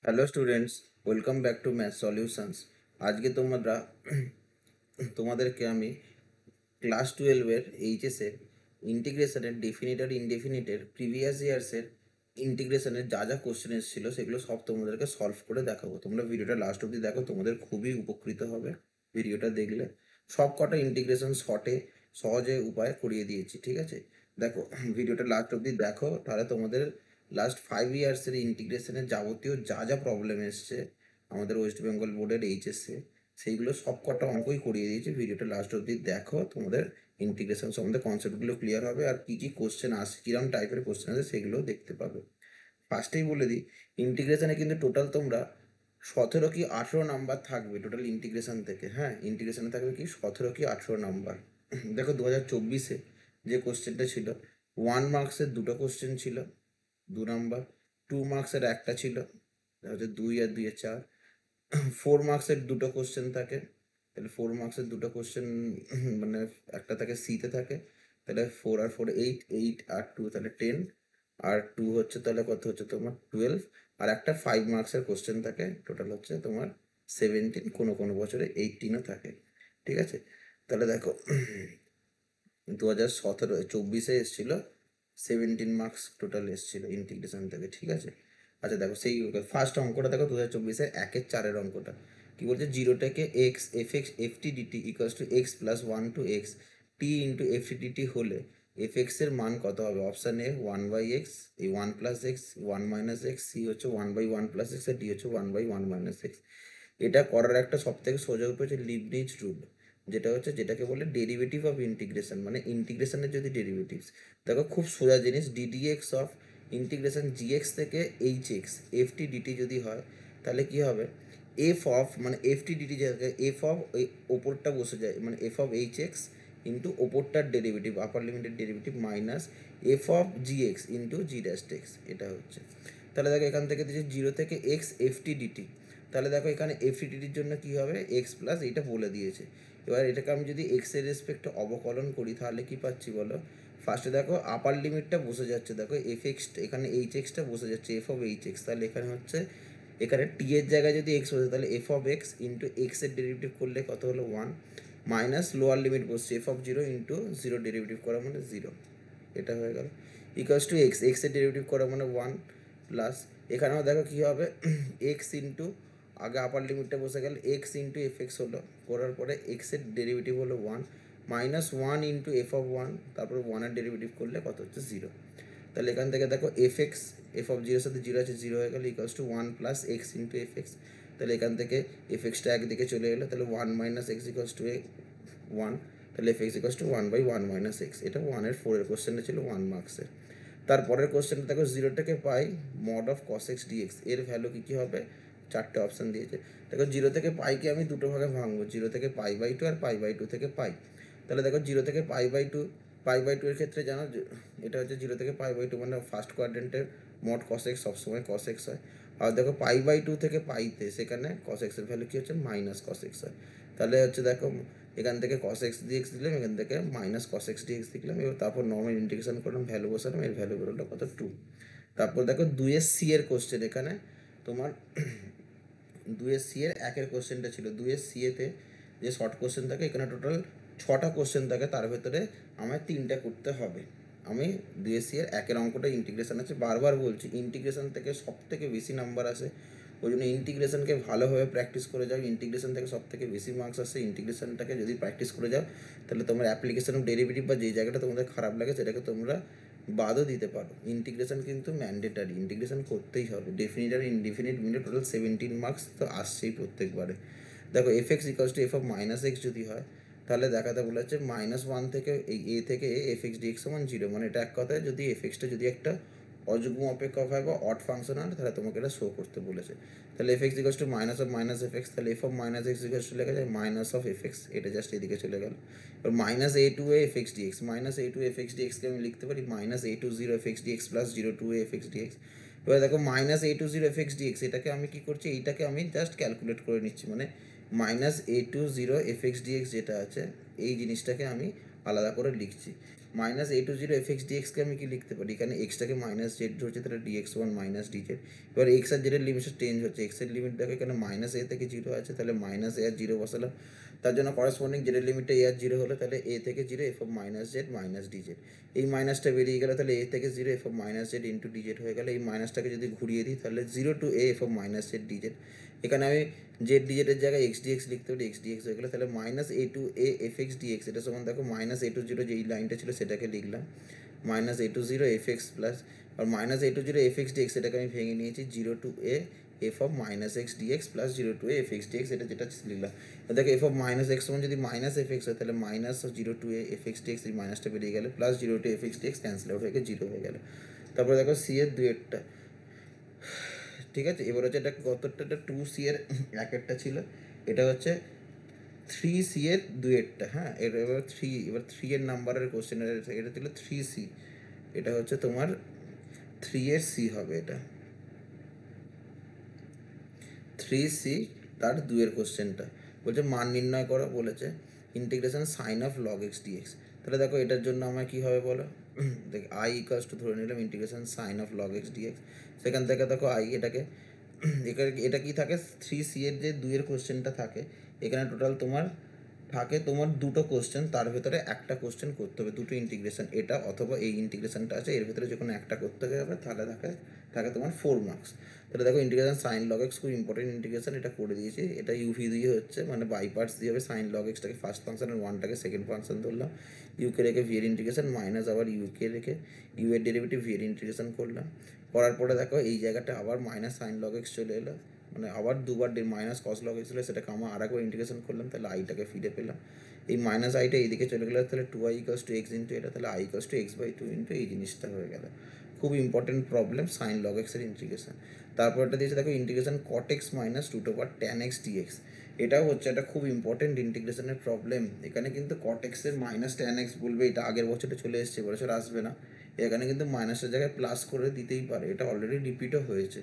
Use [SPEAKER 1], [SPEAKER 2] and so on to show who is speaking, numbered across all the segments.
[SPEAKER 1] Hello students, welcome back to math solutions. আজকে তোমাদেরকে আমি ক্লাস 12-এর এইচএসের ইন্টিগ্রেশনের ডেফিনিট আর ইনডেফিনিটের প্রিভিয়াস ইয়ার্সের ইন্টিগ্রেশনের যা যা কোশ্চেন এসেছিলো সেগুলো সব তোমাদেরকে সলভ করে দেখাবো। তোমরা ভিডিওটা লাস্ট অবধি দেখো, তোমাদের খুবই উপকৃত হবে ভিডিওটা দেখলে। সব কটা ইন্টিগ্রেশন শর্টে সহজে উপায়ে করিয়ে দিয়েছি, ঠিক আছে? দেখো, ভিডিওটা লাস্ট অবধি দেখো, তাহলে তোমাদের লাস্ট 5 ইয়ার্সের ইন্টিগ্রেশনের যাবতীয় যা যা প্রবলেম এসছে আমাদের ওয়েস্ট বেঙ্গল বোর্ডের এইচএসে, সেইগুলো সব কটা অঙ্কই করিয়ে দিয়েছি। ভিডিওটা লাস্ট অবধি দেখো, তোমাদের ইন্টিগ্রেশন সম্বন্ধে কনসেপ্টগুলো ক্লিয়ার হবে, আর কী কী কোশ্চেন আসে, কীরকম টাইপের কোশ্চেন আছে সেগুলোও দেখতে পাবে। ফার্স্টেই বলে দিই, ইন্টিগ্রেশনে কিন্তু টোটাল তোমরা 17 কি 18 নাম্বার থাকবে টোটাল ইন্টিগ্রেশন থেকে। হ্যাঁ, ইন্টিগ্রেশনে থাকবে কি 17 কি 18 নাম্বার। দেখো, 2024-এ যে কোশ্চেনটা ছিল, 1 মার্কসের দুটো কোশ্চেন ছিল, 2 নাম্বার। 2 মার্কসের একটা ছিল, হচ্ছে 2 আর 2 4। 4 মার্কসের দুটো কোশ্চেন থাকে, তাহলে 4 মার্কসের দুটো কোশ্চেন মানে একটা থাকে সিতে থাকে, তাহলে 4 আর 4 8, 8 আর 2 তাহলে 10, আর 2 হচ্ছে তাহলে কত হচ্ছে তোমার 12, আর একটা 5 মার্কসের কোশ্চেন থাকে, টোটাল হচ্ছে তোমার 17, কোনো কোনো বছরে 18ও থাকে, ঠিক আছে? তাহলে দেখো, 2024-এ এসেছিল 17 মার্কস টোটাল এসেছিল ইন্টিগ্রেশন থেকে, ঠিক আছে? আচ্ছা দেখো, সেই ফার্স্ট অঙ্কটা দেখো, 2024-এর 1-4 অঙ্কটা কি বলছে, জিরো থেকে x f x f t dt equals to x plus 1 to x t into f t dt হলে এফ এক্সের মান কত হবে? অপশান এ 1/x, এই 1+x, 1 - x, সি হচ্ছে 1/1+x, আর ডি হচ্ছে 1/1 - x। এটা করার একটা সব থেকে সোজা উপায় হচ্ছে লিবনিজ রুল, যেটাকে বলে ডেরিভেটিভ অফ ইন্টিগ্রেশন, মানে ইন্টিগ্রেশনের যদি ডেরিভেটিভস। দেখো, খুব সোজা জিনিস, ডিডিএক্স অফ ইন্টিগ্রেশন জিএক্স থেকে h x f t d t যদি হয়, তাহলে কি হবে? এফ অফ মানে এফ টি ডিটি যেটাকে এফ অফ ওই ওপরটা বসে যায়, মানে f of h x into ওপরটার ডেরিভেটিভ, আপার লিমিটের derivative, minus f of g x into g dash x, এটা হচ্ছে। তাহলে দেখো, এখান থেকে দিচ্ছে জিরো থেকে এক্স এফ টি ডিটি, তাহলে দেখো এখানে এফটিটির জন্য কি হবে? এক্স প্লাস, এইটা বলে দিয়েছে। এবার এটাকে আমি যদি এক্স এর রেসপেক্টে অবকলন করি, তাহলে কি পাচ্ছি বলো? ফার্স্টে দেখো আপার লিমিটটা বসে যাচ্ছে, দেখো এফ এক্স, এখানে এইচ এক্সটা বসে যাচ্ছে, এফ অফ এইচ এক্স, তাহলে এখানে হচ্ছে, এখানে টি এর জায়গায় যদি এক্স বসে, তাহলে এফ অফ এক্স ইন্টু এক্সের ডেরিভেটিভ করলে কত হলো 1, মাইনাস লোয়ার লিমিট বসছে F of zero into zero derivative করা মানে 0, এটা হয়ে গেল। ইকুয়ালস টু এক্স, এক্সের ডেরিভেটিভ করা মানে 1, প্লাস এখানেও দেখো কী হবে, এক্স ইন্টু, আগে আপার লিমিটটা বসে গেল, এক্স ইন্টু এফ এক্স হলো, করার পরে এক্সের ডেরিভেটিভ হলো 1, মাইনাস 1 ইন্টু এফ অফ 1, তারপরে 1-এর ডেরিভেটিভ করলে কত হচ্ছে 0। তাহলে এখান থেকে দেখো এফ এক্স, এফ অফ জিরোর সাথে জিরো আছে, 0 হয়ে গেল, equals to 1 plus x into F x. তাহলে এখান থেকে এফ এক্সটা একদিকে চলে এলো, তাহলে 1 মাইনাস এক্স ইকুয়ালস টু 1, তাহলে f x equals to 1/1 - x। এটা 1-এর 4-এর কোশ্চেনটা ছিল 1 মার্কসের। তারপরের কোশ্চেনটা দেখো, জিরো থেকে pi mod of cos x d x, এর ভ্যালু কী কী হবে? চারটে অপশান দিয়েছে। দেখো, জিরো থেকে পাইকে আমি দুটো ভাগে ভাঙবো, 0 থেকে π/2 আর π/2 থেকে পাই। তাহলে দেখো, 0 থেকে π/2, π/2 এর ক্ষেত্রে জানো এটা হচ্ছে 0 থেকে π/2, মানে ফার্স্ট কোয়াড্রেন্টের মড কস এক্স সবসময় কস এক্স হয়। আর দেখো, π/2 থেকে পাইতে সেখানে কস এক্সের ভ্যালু কী হচ্ছে? মাইনাস কস এক্স হয়। তাহলে হচ্ছে দেখো, এখান থেকে কস এক্স ডিএক্স দিলাম, এখান থেকে মাইনাস কস এক্স ডিএক্স দিলাম, এবার তারপর নর্মাল ইন্টিগ্রেশন করলাম, ভ্যালু বসালাম, এর ভ্যালু বেরোলো কত? 2। তারপর দেখো, 2 এর কোশ্চেন, এখানে তোমার 2 এর 1-এর কোশ্চেনটা ছিল, 2 এতে যে শর্ট কোশ্চেন থাকে, এখানে টোটাল 6টা কোশ্চেন থাকে, তার ভেতরে আমায় 3টা করতে হবে। আমি 2 এর 1-এর অঙ্কটা ইন্টিগ্রেশন আছে, বারবার বলছি, ইন্টিগ্রেশন থেকে সব থেকে বেশি নাম্বার আসে, ওই জন্য ইন্টিগ্রেশনকে ভালোভাবে প্র্যাকটিস করে যাও। ইন্টিগ্রেশন থেকে সব থেকে বেশি মার্কস আসে। ইন্টিগ্রেশনটাকে যদি প্র্যাকটিস করে যাও, তাহলে তোমার অ্যাপ্লিকেশন অফ ডেরিভেটিভ বা যেই জায়গাটা তোমাদের খারাপ লাগে সেটাকে তোমরা বাদও দিতে পারো। ইন্টিগ্রেশন কিন্তু ম্যান্ডেটারি, ইন্টিগ্রেশন করতেই হবে। ডেফিনিট আর ইনডিফিনিট মিলে টোটাল 17 মার্কস তো আসছেই প্রত্যেকবারে। দেখো, F x equals two F of minus x যদি হয়, তাহলে দেখাতে বলেছে -1 থেকে এই এ থেকে এফ এক্স ডিএক্স সমান 0, মানে এটা এক কথায় যদি এফ এক্সটা যদি একটা অযুগ্ম অপেক্ষক হয় বা অড ফাংশন হয়, তাহলে তোমাকে এটা শো করতে বলেছে। তাহলে f x equals to minus of minus f x, তাহলে f of minus x equals to লেখা যায় মাইনাস অফ এফ এক্স, এটা জাস্ট এদিকে চলে গেল। এবার -a2 f x d x, -a2 f x ডিএক্সকে আমি লিখতে পারি -a20 f x d x plus 0 2 f x d x. এবার দেখো, -a20 এফ এক্স ডিএক্স, এটাকে আমি কী করছি, এইটাকে আমি জাস্ট ক্যালকুলেট করে নিচ্ছি, মানে -a20 এফ এক্স ডিএক্স যেটা আছে, এই জিনিসটাকে আমি আলাদা করে লিখছি। Minus a to zero f x ডিএক্সকে আমি কি লিখতে পারি, এখানে এক্সটাকে মাইনাস জেড ধরছে, তাহলে ডিএক্স ওয়ান মাইনাস ডিজেড। এবার এক্স আর জেডের লিমিট চেঞ্জ হচ্ছে, এক্সের লিমিট দেখো এখানে মাইনাস এ থেকে জিরো আছে, তাহলে মাইনাস এ আর জিরো বসালাম, তার জন্য করেসপন্ডিং জেডের লিমিটটা এ আর জিরো হলো, তাহলে এ থেকে zero f of minus z minus dz. এই মাইনাসটা বেরিয়ে গেলো, তাহলে এ থেকে zero f of minus z into dz হয়ে গেলো। এই মাইনাসটাকে যদি ঘুরিয়ে দিই তাহলে zero to a f of minus z dz. এখানে আমি জেড ডিজেডের জায়গায় এক্স ডিএক্স লিখতে পারি, এক্স ডিএক্স হয়ে গেলো, তাহলে minus a to a f x dx, এটা সমান দেখো মাইনাস এ টু জিরো যে এই লাইনটা ছিল সেটাকে লিখলাম, minus a to zero f x plus, আর minus a to zero f x d x এটাকে আমি ভেঙে নিয়েছি zero to a f of minus x d x plus zero to a f x dx, এটা যেটা লিখলাম। দেখো এফ অফ মাইনাস এক্স সমান যদি মাইনাস এফ এক্স হয় তাহলে minus zero to a f x dx, এই মাইনাসটা বেরিয়ে গেলে plus zero to f x dx cancel out হয়ে গেলে জিরো হয়ে গেল। তারপরে দেখো সি এর দুয়েরটা, ঠিক আছে, এবার হচ্ছে এটা কতটা, এটা টু সি এর একেরটা ছিল, এটা হচ্ছে থ্রি সি এর দুয়েরটা। হ্যাঁ, এবার থ্রি এর নাম্বারের কোশ্চেনের এটা ছিল থ্রি সি, এটা হচ্ছে তোমার থ্রি এর সি হবে, এটা থ্রি সি তার দুয়ের কোশ্চেনটা বলছে মান নির্ণয় করো, বলেছে integration sine of log x dx. তাহলে দেখো এটার জন্য আমার কী হবে বলো, দেখ আই ইকালস টু ধরে নিলাম integration sine of log x dx, সেখান থেকে দেখো আই এটাকে এটা কি থাকে, থ্রি সি এর যে দুইয়ের কোশ্চেনটা থাকে, এখানে টোটাল তোমার থাকে তোমার দুটো কোশ্চেন, তার ভেতরে একটা কোশ্চেন করতে হবে, দুটো ইন্টিগ্রেশন, এটা অথবা এই ইন্টিগ্রেশনটা আছে, এর ভেতরে যে কোনো একটা করতে হবে, তাহলে থাকে থাকে তোমার 4 মার্কস। তাহলে দেখো ইন্টিগ্রেশন সাইন লগ এক্স খুব ইম্পর্টেন্ট ইন্টিগ্রেশন, এটা করে দিয়েছি, এটা ইউভি দিয়ে হচ্ছে, মানে বাই পার্টস দিয়ে হবে, সাইন লগ এক্সটাকে ফার্স্ট ফাংশন আর ওয়ানটাকে সেকেন্ড ফাংশন ধরলাম, ইউকে রেখে ভি এর ইন্টিগ্রেশন মাইনাস আবার ইউকে রেখে ইউ এর ডেরিভেটিভ ভি এর ইন্টিগ্রেশন করলাম, করার পরে দেখো এই জায়গাটা আবার মাইনাস সাইন লগ এক্স চলে এলো, মানে আবার দুবার মাইনাস কস লগ এক্স ছিল, সেটাকে আমরা আর একবার ইন্টিগ্রেশন করলাম, তাহলে আইটাকে ফিরে পেলাম, এই মাইনাস আইটা এইদিকে চলে গেলে তাহলে two I equals to x into এটা, তাহলে I equals to x by two into এই জিনিসটা হয়ে গেল। খুব ইম্পর্টেন্ট প্রবলেম সাইন লগ এক্সের ইন্টিগ্রেশন। তারপর এটা দিয়েছে দেখো integration cot x minus root over tan x dx, এটাও হচ্ছে একটা খুব ইম্পর্টেন্ট ইন্টিগ্রেশনের প্রবলেম। এখানে কিন্তু কট এক্সের মাইনাস ট্যান এক্স বলবে, এটা আগের বছরে চলে এসছে, বছর আসবে না, এখানে কিন্তু মাইনাসের জায়গায় প্লাস করে দিতেই পারে, এটা অলরেডি রিপিটও হয়েছে।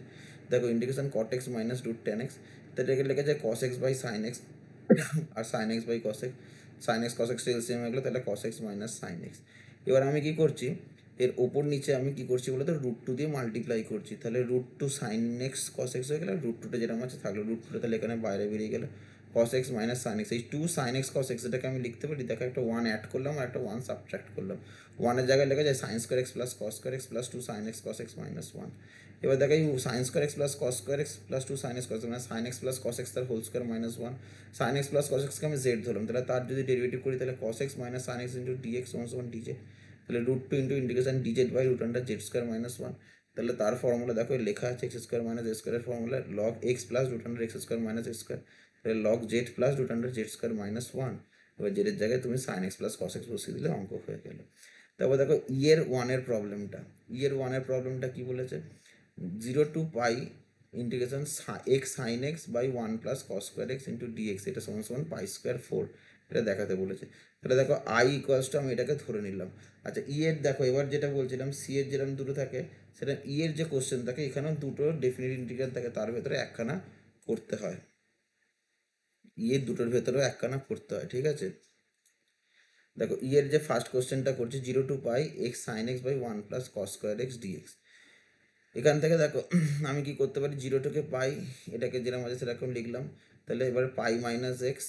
[SPEAKER 1] দেখো integration cot x minus root tan x, তো এটাকে লেখা যায় cos x by sine x, আর sine x by cos x, sine x cos x LCM হয়ে গেলো, তাহলে cos x minus sine x. এবার আমি কী করছি, এর ওপর নিচে আমি কী করছি বলো তো, রুট টু দিয়ে মাল্টিপ্লাই করছি, তাহলে root two sine x cos x হয়ে গেলো, রুট টুটা যেরকম আছে থাকলো, রুট টুটা তাহলে এখানে বাইরে বেরিয়ে গেলো, কস এক্স মাইনাস সাইন এক্স, এই two sine x cos x এটাকে আমি লিখতে পারি, দেখো একটা ওয়ান অ্যাড করলাম আর একটা ওয়ান সাবট্রাক্ট করলাম, ওয়ানের জায়গায় লেখা যায় sine square x plus cos square x plus two sine x cos x minus one. এবার দেখো এই sine square x plus cos square x plus two sine x cos মানে sine x plus cos x তার whole square minus one, sine x plus cos এক্সকে আমি Z ধরলাম, তাহলে তার যদি ডেরিভেটিভ করি তাহলে cos x minus sine x into dx one DZ, তাহলে root two into integration d z by root under z square minus one, তাহলে তার ফর্মুলা দেখো লেখা আছে এক্স স্কোয়ার মাইনাস এক্স স্কোয়ারের formula log x plus root under x square minus x square, তাহলে log z plus root under z square minus one. এবার জেডের জায়গায় তুমি sine x plus cos x বসিয়ে দিলে অঙ্ক হয়ে গেল। তারপর দেখো ইয়ের ওয়ানের প্রবলেমটা কী বলেছে, zero to pi integration x sine x by one plus cos square x into dx, এটা সমান সমান পাই স্কোয়ার ফোর, এটা দেখাতে বলেছে। তাহলে দেখো আই ইকুয়ালস টু আমি এটাকে ধরে নিলাম। আচ্ছা ই এর দেখো এবার যেটা বলছিলাম, সি এর যেরকম দুটো থাকে, সেটা ই এর যে কোশ্চেন থাকে এখানেও দুটো ডেফিনিট ইন্টিগ্রাল থাকে, তার ভেতরে একখানা করতে হয়, ই এর দুটোর ভেতরেও একখানা করতে হয়, ঠিক আছে। দেখো ই এর যে ফার্স্ট কোশ্চেনটা করছি zero to pi x sine x by one plus cos square x dx, এখান থেকে দেখো আমি কি করতে পারি, জিরো থেকে পাই এটাকে যেরকম আছে সেরকম লিখলাম, তাহলে এবার pi minus x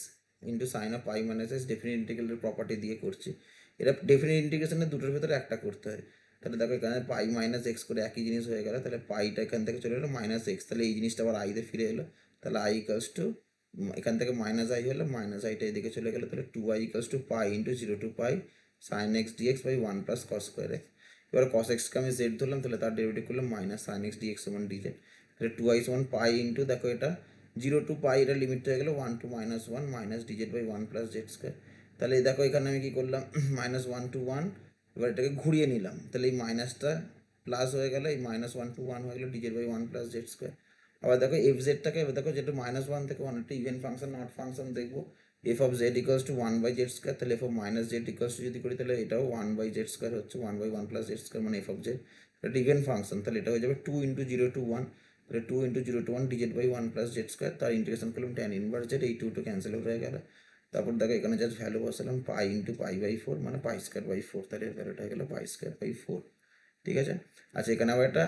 [SPEAKER 1] into sine of pi minus x definite ইন্টিগ্রালের প্রপার্টি দিয়ে করছি, এটা ডেফিনিট ইন্টিগ্রেশনের দুটোর ভেতরে একটা করতে হয়। তাহলে দেখো এখানে পাই মাইনাস এক্স করে একই জিনিস হয়ে গেল, তাহলে পাইটা এখান থেকে চলে এলো মাইনাস এক্স, তাহলে এই জিনিসটা আবার আইতে ফিরে এলো, তাহলে আই ইকালস টু এখান থেকে মাইনাস আই হলো, মাইনাস আইটা এদিকে চলে গেলো, তাহলে two I equals to pi into zero to pi sine x dx by one plus cos square x. এবার কস এক্সকে আমি জেড ধরলাম, তাহলে তার ডেরিভেটিভ করলাম মাইনাস সাইন এক্স ডিএক্স সমান ডিজেড, তাহলে টু আই সমান পাই ইন্টু দেখো এটা জিরো টু পাই, এটা লিমিট হয়ে গেলো one to minus one minus dz by one plus z square. তাহলে এই দেখো এখানে আমি কী করলাম, মাইনাস ওয়ান টু ওয়ান, এবার এটাকে ঘুরিয়ে নিলাম, তাহলে এই মাইনাসটা প্লাস হয়ে গেলো, এই মাইনাস ওয়ান টু ওয়ান হয়ে গেলো DZ by one plus z square. আবার দেখো এফ জেডটাকে এবার দেখো যেটা মাইনাস ওয়ান থেকে ওয়ান, একটা ইভেন ফাংশন নট ফাংশন দেখবো, f of z equals to one by z square, তাহলে f of minus z equals to যদি করি তাহলে এটাও ওয়ান বাই জেড স্কোয়ার হচ্ছে, one by one plus z square মানে এফ অফ জেড, এটা even function, তাহলে এটা হয়ে যাবে two into zero to one, তাহলে two into zero to one dz by one plus z square, তার integration করলাম ট্যান ইনভার্স জেড, এই টু ক্যান্সেল হয়ে গেল, তারপর দেখো এখানে জাস্ট ভ্যালু বসালাম pi into pi by four, মানে পাই স্কোয়ার বাই ফোর, তাহলে এর ভ্যালুটা হয়ে গেলো পাই স্কোয়ার বাই ফোর। ঠিক আছে। আচ্ছা, এখানে আবার একটা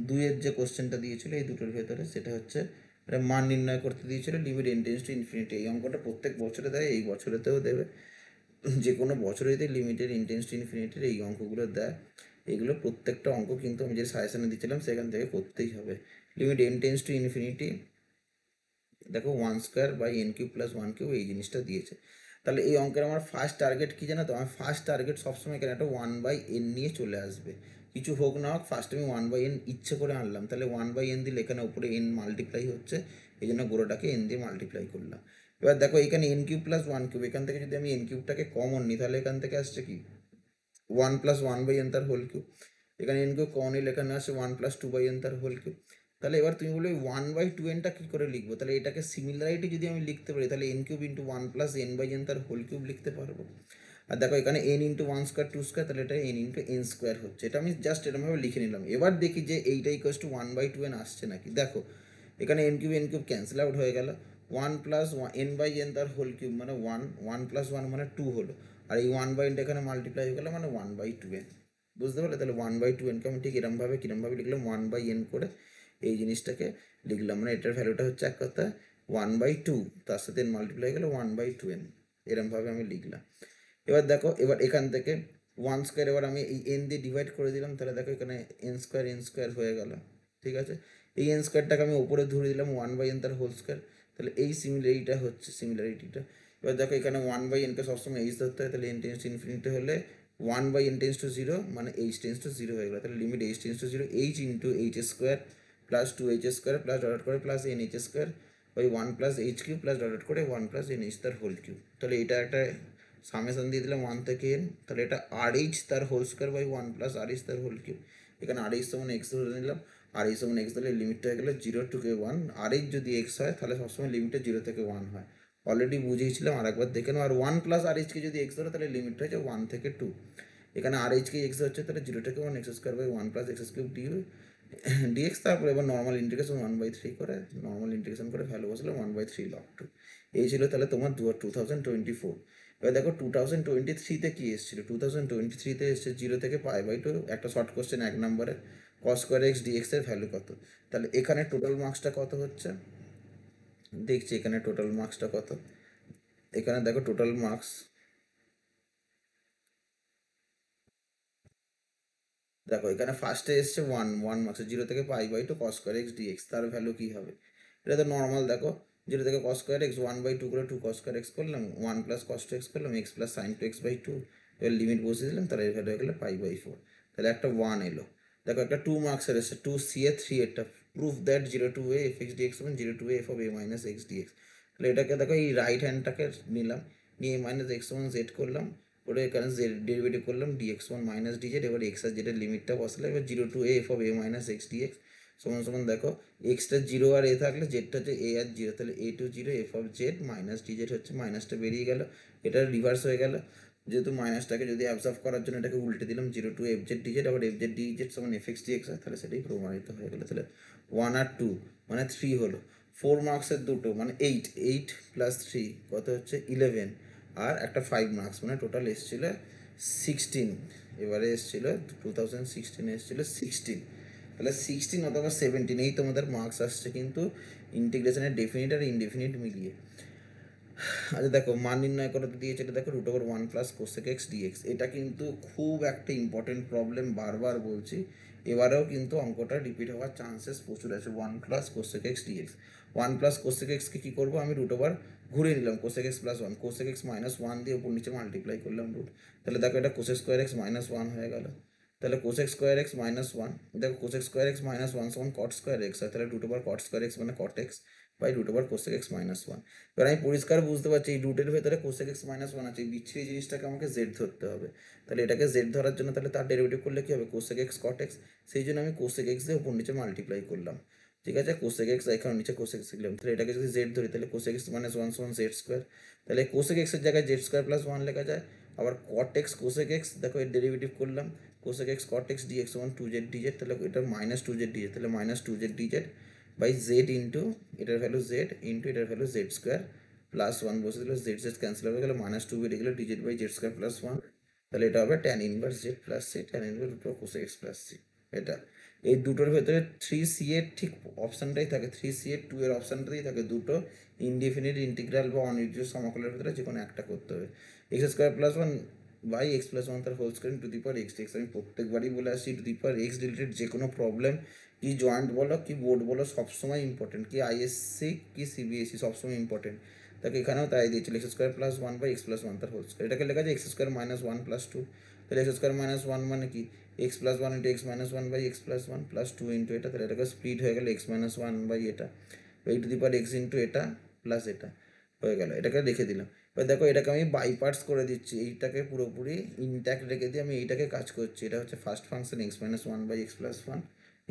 [SPEAKER 1] দুইয়ের যে কোশ্চেনটা দিয়েছিল এই দুটোর ভেতরে, সেটা হচ্ছে এটা মান নির্ণয় করতে দিয়েছিল limit N tends to infinity. এই অঙ্কটা প্রত্যেক বছরে দেয়, এই বছরেতেও দেবে। যে কোনো বছরে যদি লিমিটেড ইনটেন্স টু ইনফিনিটির এই অঙ্কগুলো দেয়, এগুলো প্রত্যেকটা অঙ্ক কিন্তু আমি যে সাজেশনে দিচ্ছিলাম সেখান থেকে করতেই হবে। Limit n tends to infinity, দেখো one square by n cube plus one cube, এই জিনিসটা দিয়েছে। তাহলে এই অঙ্কের আমার ফার্স্ট টার্গেট কী জানো তো? আমার ফার্স্ট টার্গেট সবসময় এখানে একটা ওয়ান বাই এন নিয়ে চলে আসবে। কিছু হোক না হোক ফার্স্ট আমি ওয়ান বাই এন ইচ্ছে করে আনলাম, তাহলে ওয়ান বাই এন দিলে এখানে উপরে এন মাল্টিপ্লাই হচ্ছে, এই জন্য গোড়াটাকে এন দিয়ে মাল্টিপ্লাই করলাম। এবার দেখো এখানে n cube plus one cube, এখান থেকে যদি আমি এন কিউবটাকে কমন নিই তাহলে এখান থেকে আসছে কি one plus one by n তার হোল কিউব। এখানে এন কিউব কমন নিলে এখানে আসছে one plus two by n তার হোল কিউব। তাহলে এবার তুমি বলবে ওয়ান বাই টু এনটা কী করে লিখবো? তাহলে এটাকে সিমিলারিটি যদি আমি লিখতে পারি তাহলে n cube into one plus n by n তার হোল কিউব লিখতে পারবো। আর দেখো এখানে n into one square two square, তাহলে এটা এন ইন্টু এন স্কোয়ার হচ্ছে। এটা আমি জাস্ট এরকমভাবে লিখে নিলাম। এবার দেখি যে এইটা equals to one by two n আসছে নাকি। দেখো এখানে এন কিউব ক্যান্সেল আউট হয়ে গেল, one plus n by n তার হোল কিউব মানে ওয়ান, ওয়ান প্লাস ওয়ান মানে টু হলো, আর এই ওয়ান বাই এনটা এখানে মাল্টিপ্লাই হয়ে গেলো মানে ওয়ান বাই টু এন। বুঝতে পারলে? তাহলে ওয়ান বাই টু এনকে আমি ঠিক কিরমভাবে লিখলাম, ওয়ান বাই এন করে এই জিনিসটাকে লিখলাম, মানে এটার ভ্যালুটা হচ্ছে এক কথা ওয়ান বাই টু, তার সাথে এন মাল্টিপ্লাই হয়ে গেলো ওয়ান বাই টু এন, এরমভাবে আমি লিখলাম। এবার দেখো এবার এখান থেকে ওয়ান স্কোয়ার এবার আমি এই এন দিয়ে ডিভাইড করে দিলাম, তাহলে দেখো এখানে এন স্কোয়ার হয়ে গেল। ঠিক আছে, এই এন স্কোয়ারটাকে আমি উপরে ধরে দিলাম ওয়ান বাই এন তার হোল স্কোয়ার, তাহলে এই সিমিলারিটিটা। এবার দেখো এখানে ওয়ান বাই এনকে সবসময় এইচ ধরতে হয়, তাহলে এন টেন্স টু ইনফিনিটি হলে one by n tends to zero মানে এইচ টেন্স টু জিরো হয়ে গেলো। তাহলে limit h tends to zero h into h square plus two h square plus dot করে plus n h square by one plus h cube plus dot করে one plus n H তার whole cube. তাহলে এটা একটা summation দিয়ে দিলাম one থেকে n, তাহলে এটা আর এইচ তার whole square by one plus R h তার হোল কিউব। এখানে আর এইচ সমান এক্স ধরে নিলাম, আর এইচ সমান এক্স ধরলে লিমিটটা হয়ে গেলো জিরো টু কে ওয়ান। আর এইচ যদি এক্স হয় তাহলে সবসময় লিমিটটা জিরো থেকে ওয়ান হয়, অলরেডি বুঝিয়েছিলাম আর একবার দেখে নাও। আর ওয়ান প্লাস আর এইচকে যদি এক্স ধরো তাহলে লিমিটটা হচ্ছে ওয়ান থেকে টু। এখানে আর এইচকে এক্স হচ্ছে, তাহলে জিরো থেকে one x square by one plus x cube dx. তারপরে এবার normal integration one by three করে ভ্যালু বসলে one by three log two. এই ছিল তাহলে তোমার 2024। এবার দেখো 2023-তে কী এসেছিলো? 2023-তে এসছে জিরো থেকে পাই বাই টু, একটা শর্ট কোশ্চেন এক নম্বরে কস স্কোয়ার এক্স ডিএক্সের ভ্যালু কত। তাহলে এখানে টোটাল মার্কসটা কত হচ্ছে দেখছি, এখানে টোটাল মার্কসটা কত। এখানে দেখো টোটাল মার্কস, দেখো এখানে ফার্স্টে এসছে ওয়ান ওয়ান মার্কস, জিরো থেকে pi by two cos square x d x, তার ভ্যালু কী হবে? এটা তো নর্মাল, দেখো জিরো থেকে cos square x one by two করে টু কস স্কোয়ার এক্স করলাম, one plus cos two x করলাম, x plus sine two x by two, এবার লিমিট বসিয়ে দিলাম, তাহলে এর ভ্যালু হয়ে গেলো পাই বাই ফোর। তাহলে একটা ওয়ান এলো। দেখো একটা টু মার্কসের এসছে টু সি এ থ্রি, এটা proof that zero to a f x dx zero to a f of a minus x dx. তাহলে এটাকে দেখো এই রাইট হ্যান্ডটাকে নিলাম, নিয়ে মাইনাস এক্স ওয়ান জেড করলাম, ওটা এখানে জেড ডেরিভেটিভ করলাম ডিএক্স ওয়ান মাইনাস ডিজেড, এবার এক্স আর জেডের লিমিটটা বসালে এবার zero to a f of a minus x dx সমান সমান দেখো এক্সটা জিরো আর এ থাকলে জেডটা হচ্ছে এ আর জিরো, তাহলে a to zero f of z minus d z হচ্ছে, মাইনাসটা বেরিয়ে গেল, এটা রিভার্স হয়ে গেল। যেহেতু মাইনাসটাকে যদি অ্যাবজর্ভ করার জন্য এটাকে উল্টে দিলাম zero to f z dz, আবার এফ জেড ডিজেড সমান এফ এক্স ডিএক্স হয়, তাহলে সেটাই প্রমাণিত হয়ে গেলো। তাহলে ওয়ান আর টু মানে থ্রি হলো। ফোর মার্কসের দুটো মানে এইট, এইট প্লাস থ্রি কত হচ্ছে 11, আর একটা ফাইভ মার্কস মানে টোটাল এসেছিলো 16। এবারে এসেছিলো 2016 এসেছিলো 16, তাহলে 16 অথবা 17 এই তোমাদের মার্কস আসছে কিন্তু ইন্টিগ্রেশনের ডেফিনিট আর ইনডেফিনিট মিলিয়ে। আচ্ছা দেখো মান নির্ণয় করতে দিয়েছে, এটা দেখো root over one plus cosec x dx, এটা কিন্তু খুব একটা ইম্পর্টেন্ট প্রবলেম, বারবার বলছি। এবারেও কিন্তু অঙ্কটা রিপিট হওয়ার চান্সেস প্রচুর আছে। One plus cosec x d x, one plus cosec এক্সকে কী করবো আমি রুট ওভার ঘুরে নিলাম cosec x plus one, cosec x minus one দিয়ে উপর নিচে মাল্টিপ্লাই করলাম রুট, তাহলে দেখো এটা cosec square x minus one হয়ে গেল। তাহলে cosec square x minus one, দেখো cosec square x minus one সমান কট স্কোয়ার এক্স হয়, তাহলে root over cot square x মানে cot x by root over cosec x minus one. এবার আমি পরিষ্কার বুঝতে পারছি এই রুটের ভেতরে কোসেক এক্স মাইনাস ওয়ান আছে, এই বিচ্ছিরি জিনিসটাকে আমাকে জেড ধরতে হবে। তাহলে এটাকে জেড ধরার জন্য তাহলে তার ডেরিভেটিভ করলে কী হবে কোসেক এক্স কট এক্স, সেই জন্য আমি কোসেক এক্স দিয়ে উপর নিচে মাল্টিপ্লাই করলাম। ঠিক আছে, কোসেক এক্স এখানে নিচে কোসেক এক্স লিখলাম, তাহলে এটাকে যদি জেড ধরি তাহলে কোসেক এক্স মাইনাস ওয়ান সমান জেড স্কোয়ার, তাহলে কোসেক এক্সের জায়গায় জেড স্কোয়ার প্লাস ওয়ান লেখা যায়। আবার কট এক্স কোসেক এক্স, দেখো এর ডেরিভেটিভ করলাম cosec x cot x dx সমান টু জেড ডিজেড, তাহলে এটা মাইনাস টু জেড ডিজেড, তাহলে minus two z dz by z into এটার ভ্যালু জেড ইন্টু এটার value z square plus one বসে দিল, জেড জেড ক্যান্সেল হয়ে গেলো, মাইনাস টু বেরিয়ে গেলো, DZ by z square plus one, তাহলে এটা হবে tan inverse z plus c, tan inverse root of cosec x plus c. এটা এই দুটোর ভেতরে থ্রি সি এর ঠিক অপশানটাই থাকে, থ্রি সি এর টু এর অপশানটাই থাকে, দুটো ইনডিফিনিট ইন্টিগ্রাল বা অনির্দিষ্ট সমাকলের ভেতরে যে কোনো একটা করতে হবে। X square plus one by x plus one তার whole square to the power x x. আমি প্রত্যেকবারই বলে আসছি to the power x related যে কোনো প্রবলেম, কি জয়েন্ট বলো কি বোর্ড বলো, সবসময় ইম্পর্টেন্ট, কি আইএসসি কি সিবিএসসি সবসময় ইম্পর্টেন্ট। তাকে এখানেও তাই দিয়েছিল, x square plus one by x plus one তার হোল স্কোয়ার। এটাকে লেখা যায় x square minus one plus two, তাহলে এক্স স্কোয়ার মাইনাস ওয়ান মানে কি x plus one into x minus one by x plus one plus two into এটা, তাহলে এটাকে স্প্লিট হয়ে গেল এক্স মাইনাস ওয়ান বাই এটা, এই two the power x into এটা প্লাস এটা হয়ে গেল। এটাকে রেখে দিলাম। এবার দেখো এটাকে আমি বাই পার্টস করে দিচ্ছি, এইটাকে পুরোপুরি ইনট্যাক্ট রেখে দিয়ে আমি এইটাকে কাজ করছি। এটা হচ্ছে first function x minus one by x plus one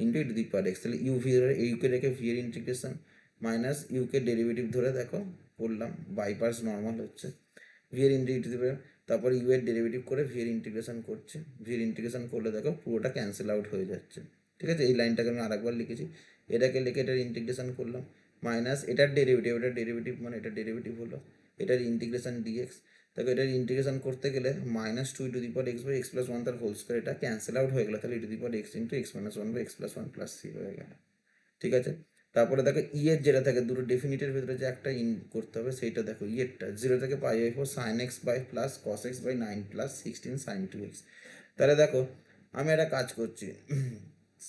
[SPEAKER 1] into e to the power x, তাহলে ইউ ভি ধরে ইউকে রেখে ভি এর ইন্টিগ্রেশন মাইনাস ইউকে ডেরিভেটিভ ধরে দেখো করলাম, বাই পার্টস নর্মাল হচ্ছে, ভি এর ইন্টিগ্রেটিভ, তারপর ইউ এর ডেরিভেটিভ করে ভি এর ইন্টিগ্রেশন করছে, ভি এর ইন্টিগ্রেশন করলে দেখো পুরোটা ক্যান্সেল আউট হয়ে যাচ্ছে। ঠিক আছে, এই লাইনটাকে আমি আরেকবার লিখেছি, এটাকে লিখে এটার ইন্টিগ্রেশন করলাম মাইনাস এটার ডেরিভেটিভ মানে এটা ডেরিভেটিভ হলো, এটার ইন্টিগ্রেশন ডিএক্স। দেখো এটার ইন্টিগ্রেশন করতে গেলে minus two to the power x by x plus one তার হোল স্কোয়ার, এটা ক্যান্সেল আউট হয়ে গেলো, তাহলে to the power x into x minus one by x plus one plus c হয়ে গেল। ঠিক আছে, তারপরে দেখো ই এর যেটা থাকে দুটো ডেফিনিটের ভিতরে যে একটা ইন করতে হবে সেইটা দেখো, ইয়েরটা জিরো থেকে pi by four sine x by plus cos x by nine plus sixteen sine two x. তাহলে দেখো আমি একটা কাজ করছি,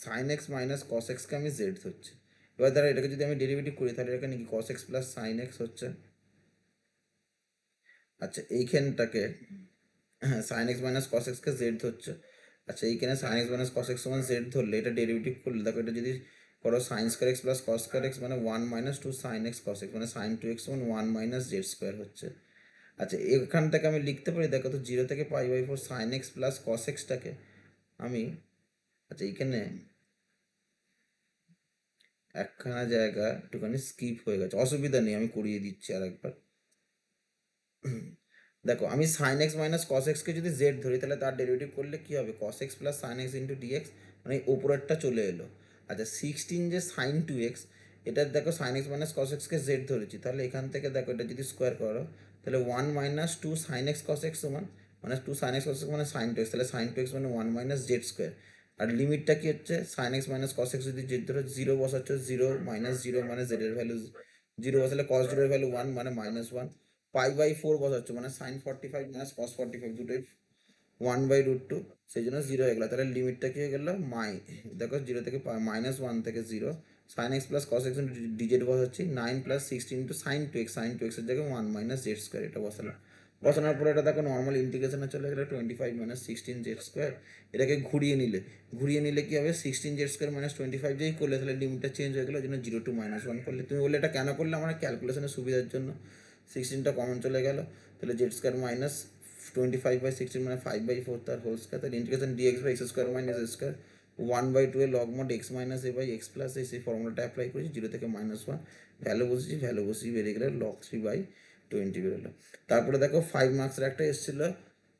[SPEAKER 1] সাইন এক্স মাইনাস কস এক্সকে আমি জেড ধরছি। এবার ধরো এটাকে যদি আমি ডেরিভেটিভ করি তাহলে এখানে কি কস এক্স প্লাস সাইন এক্স হচ্ছে। আচ্ছা এইখানটাকে হ্যাঁ সাইন এক্স মাইনাস কস এক্সকে জেড ধরছে। আচ্ছা এইখানে sine x minus cos x সমান জেড ধরলে এটা ডেরিভেটিভ করলে দেখো এটা যদি করো sine square x plus cos square x মানে one minus two sine x cos x মানে সাইন টু এক্স সমান ওয়ান মাইনাস জেড স্কোয়ার হচ্ছে। আচ্ছা এখান থেকে আমি লিখতে পারি দেখো তো জিরো থেকে pi by four sine x plus cos এক্সটাকে আমি, আচ্ছা এইখানে একখানা জায়গা একটুখানি স্কিপ হয়ে গেছে, অসুবিধা নেই আমি করিয়ে দিচ্ছি আর একবার। দেখো আমি সাইন এক্স মাইনাস কস এক্সকে যদি জেড ধরি তাহলে তার ডেরিভেটিভ করলে কী হবে cos x plus sine x into d x, মানে ওপরেরটা চলে এলো। আচ্ছা সিক্সটিন যে সাইন টু এক্স, এটা দেখো সাইন এক্স মাইনাস কস এক্সকে জেড ধরেছি, তাহলে এখান থেকে দেখো এটা যদি স্কোয়ার করো তাহলে one minus two sine x cos x সমান মানে two sine x cos x মানে সাইন টু এক্স, তাহলে সাইন টু এক্স মানে ওয়ান মাইনাস জেড স্কোয়ার। আর লিমিটটা কি হচ্ছে sine x minus cos x যদি জেড ধরো জিরো বসাচ্ছ, জিরো মাইনাস জিরো মানে জেডের ভ্যালু জিরো বসালে কস জিরোর ভ্যালু ওয়ান মানে minus one, pi by four বসাচ্ছ মানে সাইন ফর্টি ফাইভ মাইনাস কস ফর্টি ফাইভ দুটোই ওয়ান বাই রুট টু, সেই জন্য জিরো হয়ে গেলো। তাহলে লিমিটটা কি হয়ে গেলো দেখো জিরো থেকে মাইনাস ওয়ান থেকে zero, sine x plus cos x d z বসাচ্ছি nine plus sixteen into sine two এক্সের জায়গায় ওয়ান মাইনাস জেড স্কোয়ার এটা বসালাম। বসানোর পরে এটা দেখো নর্মাল ইন্টিগ্রেশনে চলে গেলে twenty five minus sixteen Z square, এটাকে ঘুরিয়ে নিলে কি হবে sixteen Z square minus twenty five যেই করলে তাহলে লিমিটটা চেঞ্জ হয়ে গেলো, ওই জন্য জিরো টু মাইনাস ওয়ান করলে। তুমি বললে এটা কেন করলে, আমার ক্যালকুলেশনের সুবিধার জন্য, সিক্সটিনটা কমন চলে গেল, তাহলে z square minus twenty five by sixteen মানে ফাইভ বাই ফোর তার হোল স্কোয়ার, তাহলে integration dx by x square minus x square one by two a log mod x minus a by x plus এই সেই ফর্মুলাটা apply করেছি, zero থেকে minus one value বসিয়ে বেরিয়ে গেলে লগ থ্রি বাই টোয়েন্টি বেরোলো। তারপরে দেখো ফাইভ মার্কসের একটা এসেছিলো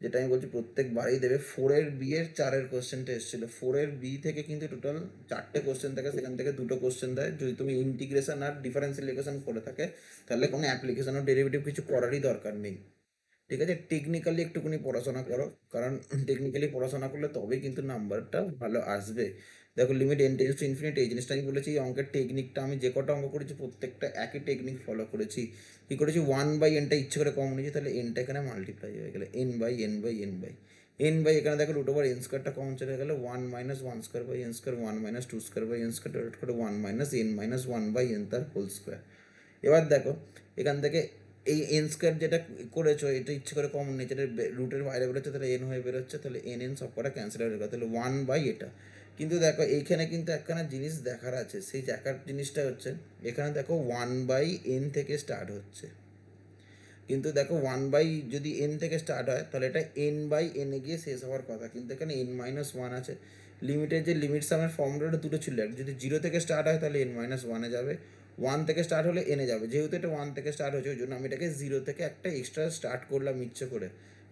[SPEAKER 1] যেটা আমি বলছি প্রত্যেকবারই দেবে, ফোরের বি এর চারের কোশ্চেনটা এসেছিলো, ফোরের বি থেকে কিন্তু টোটাল চারটে কোশ্চেন থাকে, সেখান থেকে দুটো কোশ্চেন দেয়, যদি তুমি ইন্টিগ্রেশন আর ডিফারেন্সিয়াল ইকুয়েশন করে থাকে তাহলে কোনো অ্যাপ্লিকেশন ও ডেরিভেটিভ কিছু করারই দরকার নেই। ঠিক আছে, টেকনিক্যালি একটুখানি পড়াশোনা করো, কারণ টেকনিক্যালি পড়াশোনা করলে তবেই কিন্তু নাম্বারটা ভালো আসবে। দেখো limit N tends to infinity এই জিনিসটা আমি বলেছি, এই অঙ্কের টেকনিকটা আমি যে কটা অঙ্ক করেছি প্রত্যেকটা একই টেকনিক ফলো করেছি। কী করেছি ওয়ান বাই এনটা ইচ্ছে করে কম নিয়েছি, তাহলে এনটা এখানে মাল্টিপ্লাই হয়ে গেলে এন বাই এখানে দেখো রুট ওভার এন স্কোয়ারটা কমন চলে গেলে one minus one square by n square one minus two square by n square dot করে one minus n minus one by n তার হোল স্কোয়ার। এবার দেখো এখান থেকে এই এন স্কোয়ার যেটা করেছো এটা ইচ্ছে করে কমন নেই, যেটা রুটের বাইরে বেরোচ্ছে তাহলে এন হয়ে বেরোচ্ছে, তাহলে এন সব কটা ক্যান্সেল হয়ে গেল, তাহলে ওয়ান বাই এটা। কিন্তু দেখো এইখানে কিন্তু একখানা জিনিস দেখার আছে, সেই দেখার জিনিসটা হচ্ছে এখানে দেখো ওয়ান বাই এন থেকে স্টার্ট হচ্ছে, কিন্তু দেখো ওয়ান বাই যদি এন থেকে স্টার্ট হয় তাহলে এটা এন বাই এনে গিয়ে শেষ হওয়ার কথা, কিন্তু এখানে এন মাইনাস ওয়ান আছে। লিমিটের যে লিমিট সামের ফর্মুলাটা দুটো ছিল, যদি জিরো থেকে স্টার্ট হয় তাহলে এন মাইনাস ওয়ানে যাবে, ওয়ান থেকে স্টার্ট হলে এনে যাবে, যেহেতু এটা ওয়ান থেকে স্টার্ট হয়েছে ওই জন্য আমি এটাকে জিরো থেকে একটা এক্সট্রা স্টার্ট করলাম ইচ্ছে করে,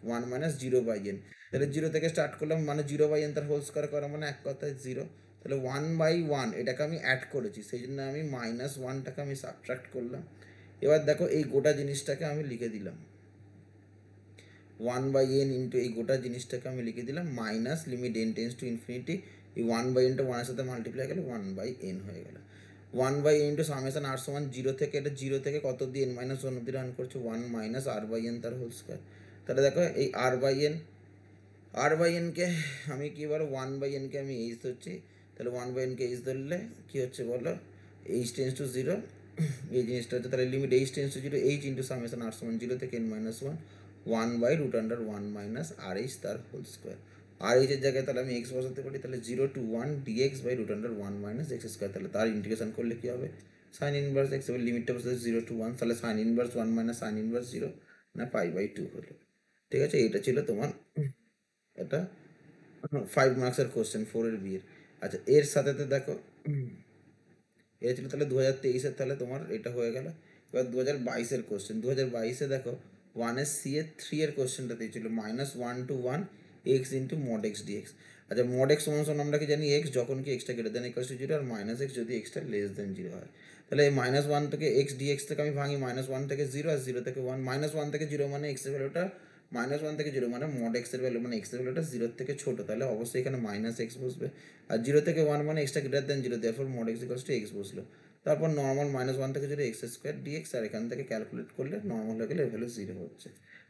[SPEAKER 1] one minus zero by n. তাহলে জিরো থেকে স্টার্ট করলাম মানে জিরো বাই এন তার হোল স্কোয়ার করা মানে এক কথায় জিরো, তাহলে ওয়ান বাই ওয়ান এটাকে আমি অ্যাড করেছি সেই জন্য আমি মাইনাস ওয়ানটাকে আমি সাবট্রাক্ট করলাম, এবার দেখো এই গোটা জিনিসটাকে আমি লিখে দিলাম 1/n ইন্টু এই গোটা জিনিসটাকে আমি লিখে দিলাম minus limit n tense to infinity, এই 1/nটা 1 এর সাথে মাল্টিপ্লাই গেলে 1/n হয়ে গেল। 1/n ইন্টু সামেশন r সমান জিরো থেকে, এটা জিরো থেকে কত অব্দি n-1 অব্দি রান করছে 1 মাইনাস r/n তার হোল স্কোয়ার। তাহলে দেখো এই r/n কে আমি কি বলো 1/n-কে আমি এইচ ধরছি, তাহলে 1/n-কে এইচ ধরলে কি হচ্ছে বলো, এইচ টেন্স টু জিরো, এই জিনিসটা হচ্ছে তাহলে limit h tends to zero h into summation r সমান জিরো থেকে n-1 1/√1 মাইনাস আর এইচ তার হোল স্কোয়ার। আর এইচের জায়গায় তাহলে আমি এক্স বসাতে পারি, তাহলে 0 to 1 dx/√1 minus x square, তাহলে তার ইন্টিগ্রেশন করলে কি হবে সাইন ইনভার্স এক্স, এবার লিমিটটা বসে 0 to 1, তাহলে sign inverse 1 minus sign inverse 0 না π/2 হলো। ঠিক আছে, এটা ছিল তোমার এটা 5 মার্কসের কোশ্চেন 4-এর বিয়ের। আচ্ছা এর সাথে তো দেখো এটা ছিল তাহলে 2023-এর, তাহলে তোমার এটা হয়ে গেল। এবার 2022-এর কোশ্চেন, 2022-এ দেখো 1/3-এর কোশ্চেনটা দিয়েছিল -1 to 1 x into mod x dx. আচ্ছা মড এক্স সমান আমরা কি জানি এক্স যখন কি এক্সটা greater than equal to zero, আর মাইনাস এক্স যদি এক্সটা লেস দেন জিরো হয়। তাহলে এই -1 থেকে এক্স ডিএক্স থেকে আমি ভাঙি -1 থেকে 0 আর 0 থেকে 1, -1 থেকে 0 মানে এক্সের ভ্যালুটা -1 থেকে 0 মানে মড এক্সের ভ্যালু মানে এক্সের ভ্যালুটা 0 থেকে ছোট, তাহলে অবশ্যই এখানে মাইনাস এক্স বসবে। আর 0 থেকে 1 মানে extra greater then 0, therefore mod x equals to x বসলো। তারপর নর্মাল -1 থেকে 0 এক্স স্কোয়ার ডিএক্স, আর এখান থেকে ক্যালকুলেট করলে নর্মাল হয়ে গেলে এর ভ্যালু 0 হচ্ছে।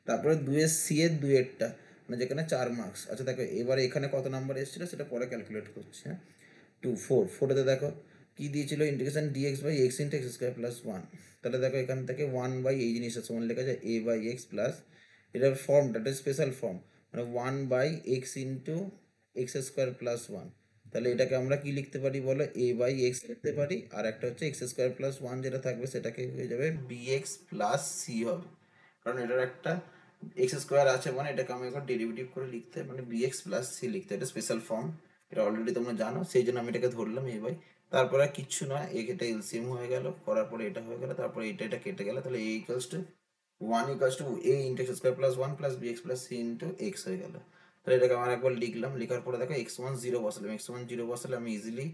[SPEAKER 1] তারপরে 2/c-এর 2-এরটা মানে যেখানে 4 মার্কস। আচ্ছা দেখো এবারে এখানে কত নাম্বার এসেছিলো সেটা পরে ক্যালকুলেট করছে। হ্যাঁ 4-4-তে দেখো কি দিয়েছিল integration dx/x into x square plus 1। তাহলে দেখো এখান থেকে 1 এই জিনিসটা সমান লেখা যায় a/x প্লাস, এটার ফর্মটা এটা স্পেশাল ফর্ম মানে 1/x into x square plus 1। তাহলে এটাকে আমরা কি লিখতে পারি বলো, a/x লিখতে পারি, আর একটা হচ্ছে এক্স স্কোয়ার প্লাস 1 যেটা থাকবে সেটাকে হয়ে যাবে bx প্লাস c হবে, কারণ এটার একটা এক্স স্কোয়ার আছে মানে এটাকে আমি একবার ডেরিভেটিভ করে লিখতে মানে bx প্লাস c লিখতে, এটা স্পেশাল ফর্ম, এটা অলরেডি তোমরা জানো, সেই জন্য আমি এটাকে ধরলাম a/, তারপরে আর কিচ্ছু না, এটা এলসিএম হয়ে গেল, করার পরে এটা হয়ে গেল, তারপরে এটা কেটে গেল, তাহলে a equals to 1 equals to a into x square plus 1 plus bx plus c into x হয়ে গেল। তাহলে এটাকে আমার একবার লিখলাম, লেখার পরে দেখো x1 0 বসালাম, x1 0 বসালে আমি ইজিলি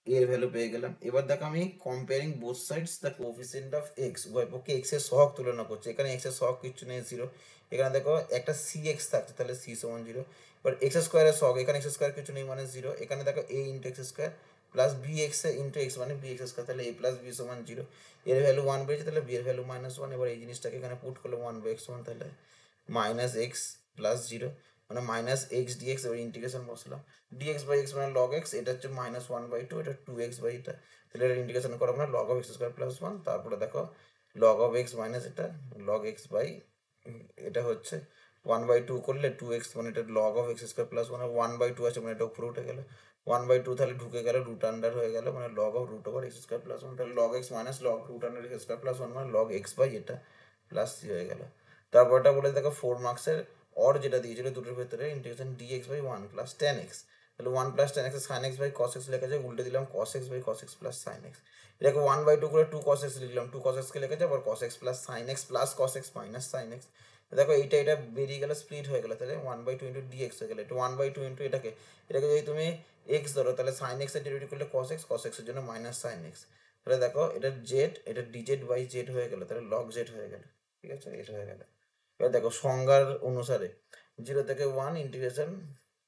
[SPEAKER 1] এর ভ্যালু পেয়ে গেলাম। এবার দেখো আমি comparing both sides the coefficient of x, উভয় পক্ষে এক্স এর সহগ তুলনা করছে, এখানে এক্স এর সহগ কিছু নেই 0, এখানে দেখো একটা সি এক্স থাকছে তাহলে সি সমান 0, এবার এক্স স্কোয়ারের সহগ এখানে এক্স স্কোয়ার কিছু নেই মানে 0, এখানে দেখো a into x square plus b x into x মানে বি এক্স স্কোয়ার, তাহলে এ প্লাস বি সমান 0, এর ভ্যালু 1 বেরিয়েছে তাহলে বি এর ভ্যালু -1, এবার এই জিনিসটাকে এখানে পুট করলে 1/x সমান তাহলে -x প্লাস 0 মানে -x dx, এবার ইন্টিগ্রেশন বসলাম dx/x মানে log x, এটা হচ্ছে -1/2, এটা 2x বাই এটা, তাহলে এটা ইন্টিগ্রেশন করা মানে log of x square plus 1, তারপরে দেখো log of x মাইনাস এটা log x বাই এটা হচ্ছে 1/2 করলে 2x মানে এটা log of x square plus 1/2 আছে মানে এটা উপরে উঠে গেল 1/2, তাহলে ঢুকে গেল রুট আন্ডার হয়ে গেল মানে log of root over x square plus 1, তাহলে log x minus log root under x square plus 1 মানে log x বাই এটা প্লাস c হয়ে গেল। তারপরটা বলে দেখো 4 মার্কসের অর যেটা দিয়েছিল দুটোর ভেতরে integration dx/1 plus tan x, তাহলে 1 plus tan x sin x by cos x লেখা যায়, উল্টে দিলাম cos x by cos x plus sin x, এটাকে 1/2 করে 2 cos x লিখলাম, 2 cos x কে লেখা যায় আবার cos x plus sin x plus cos x minus sin x, দেখো এটা বেরিয়ে গেল স্প্লিট হয়ে গেল, তাহলে 1/2 ইন্টু dx হয়ে গেল, এটা 1/2 ইন্টু এটাকে যদি তুমি x ধরো তাহলে sin x এর ডেরিভেটিভ করলে cos x এর জন্য মাইনাস sin x, তাহলে দেখো এটা z, এটা dz বাই z হয়ে গেল, তাহলে log z হয়ে গেল। ঠিক আছে, এটা হয়ে গেল। এবার দেখো সংজ্ঞার অনুসারে 0 থেকে 1 integration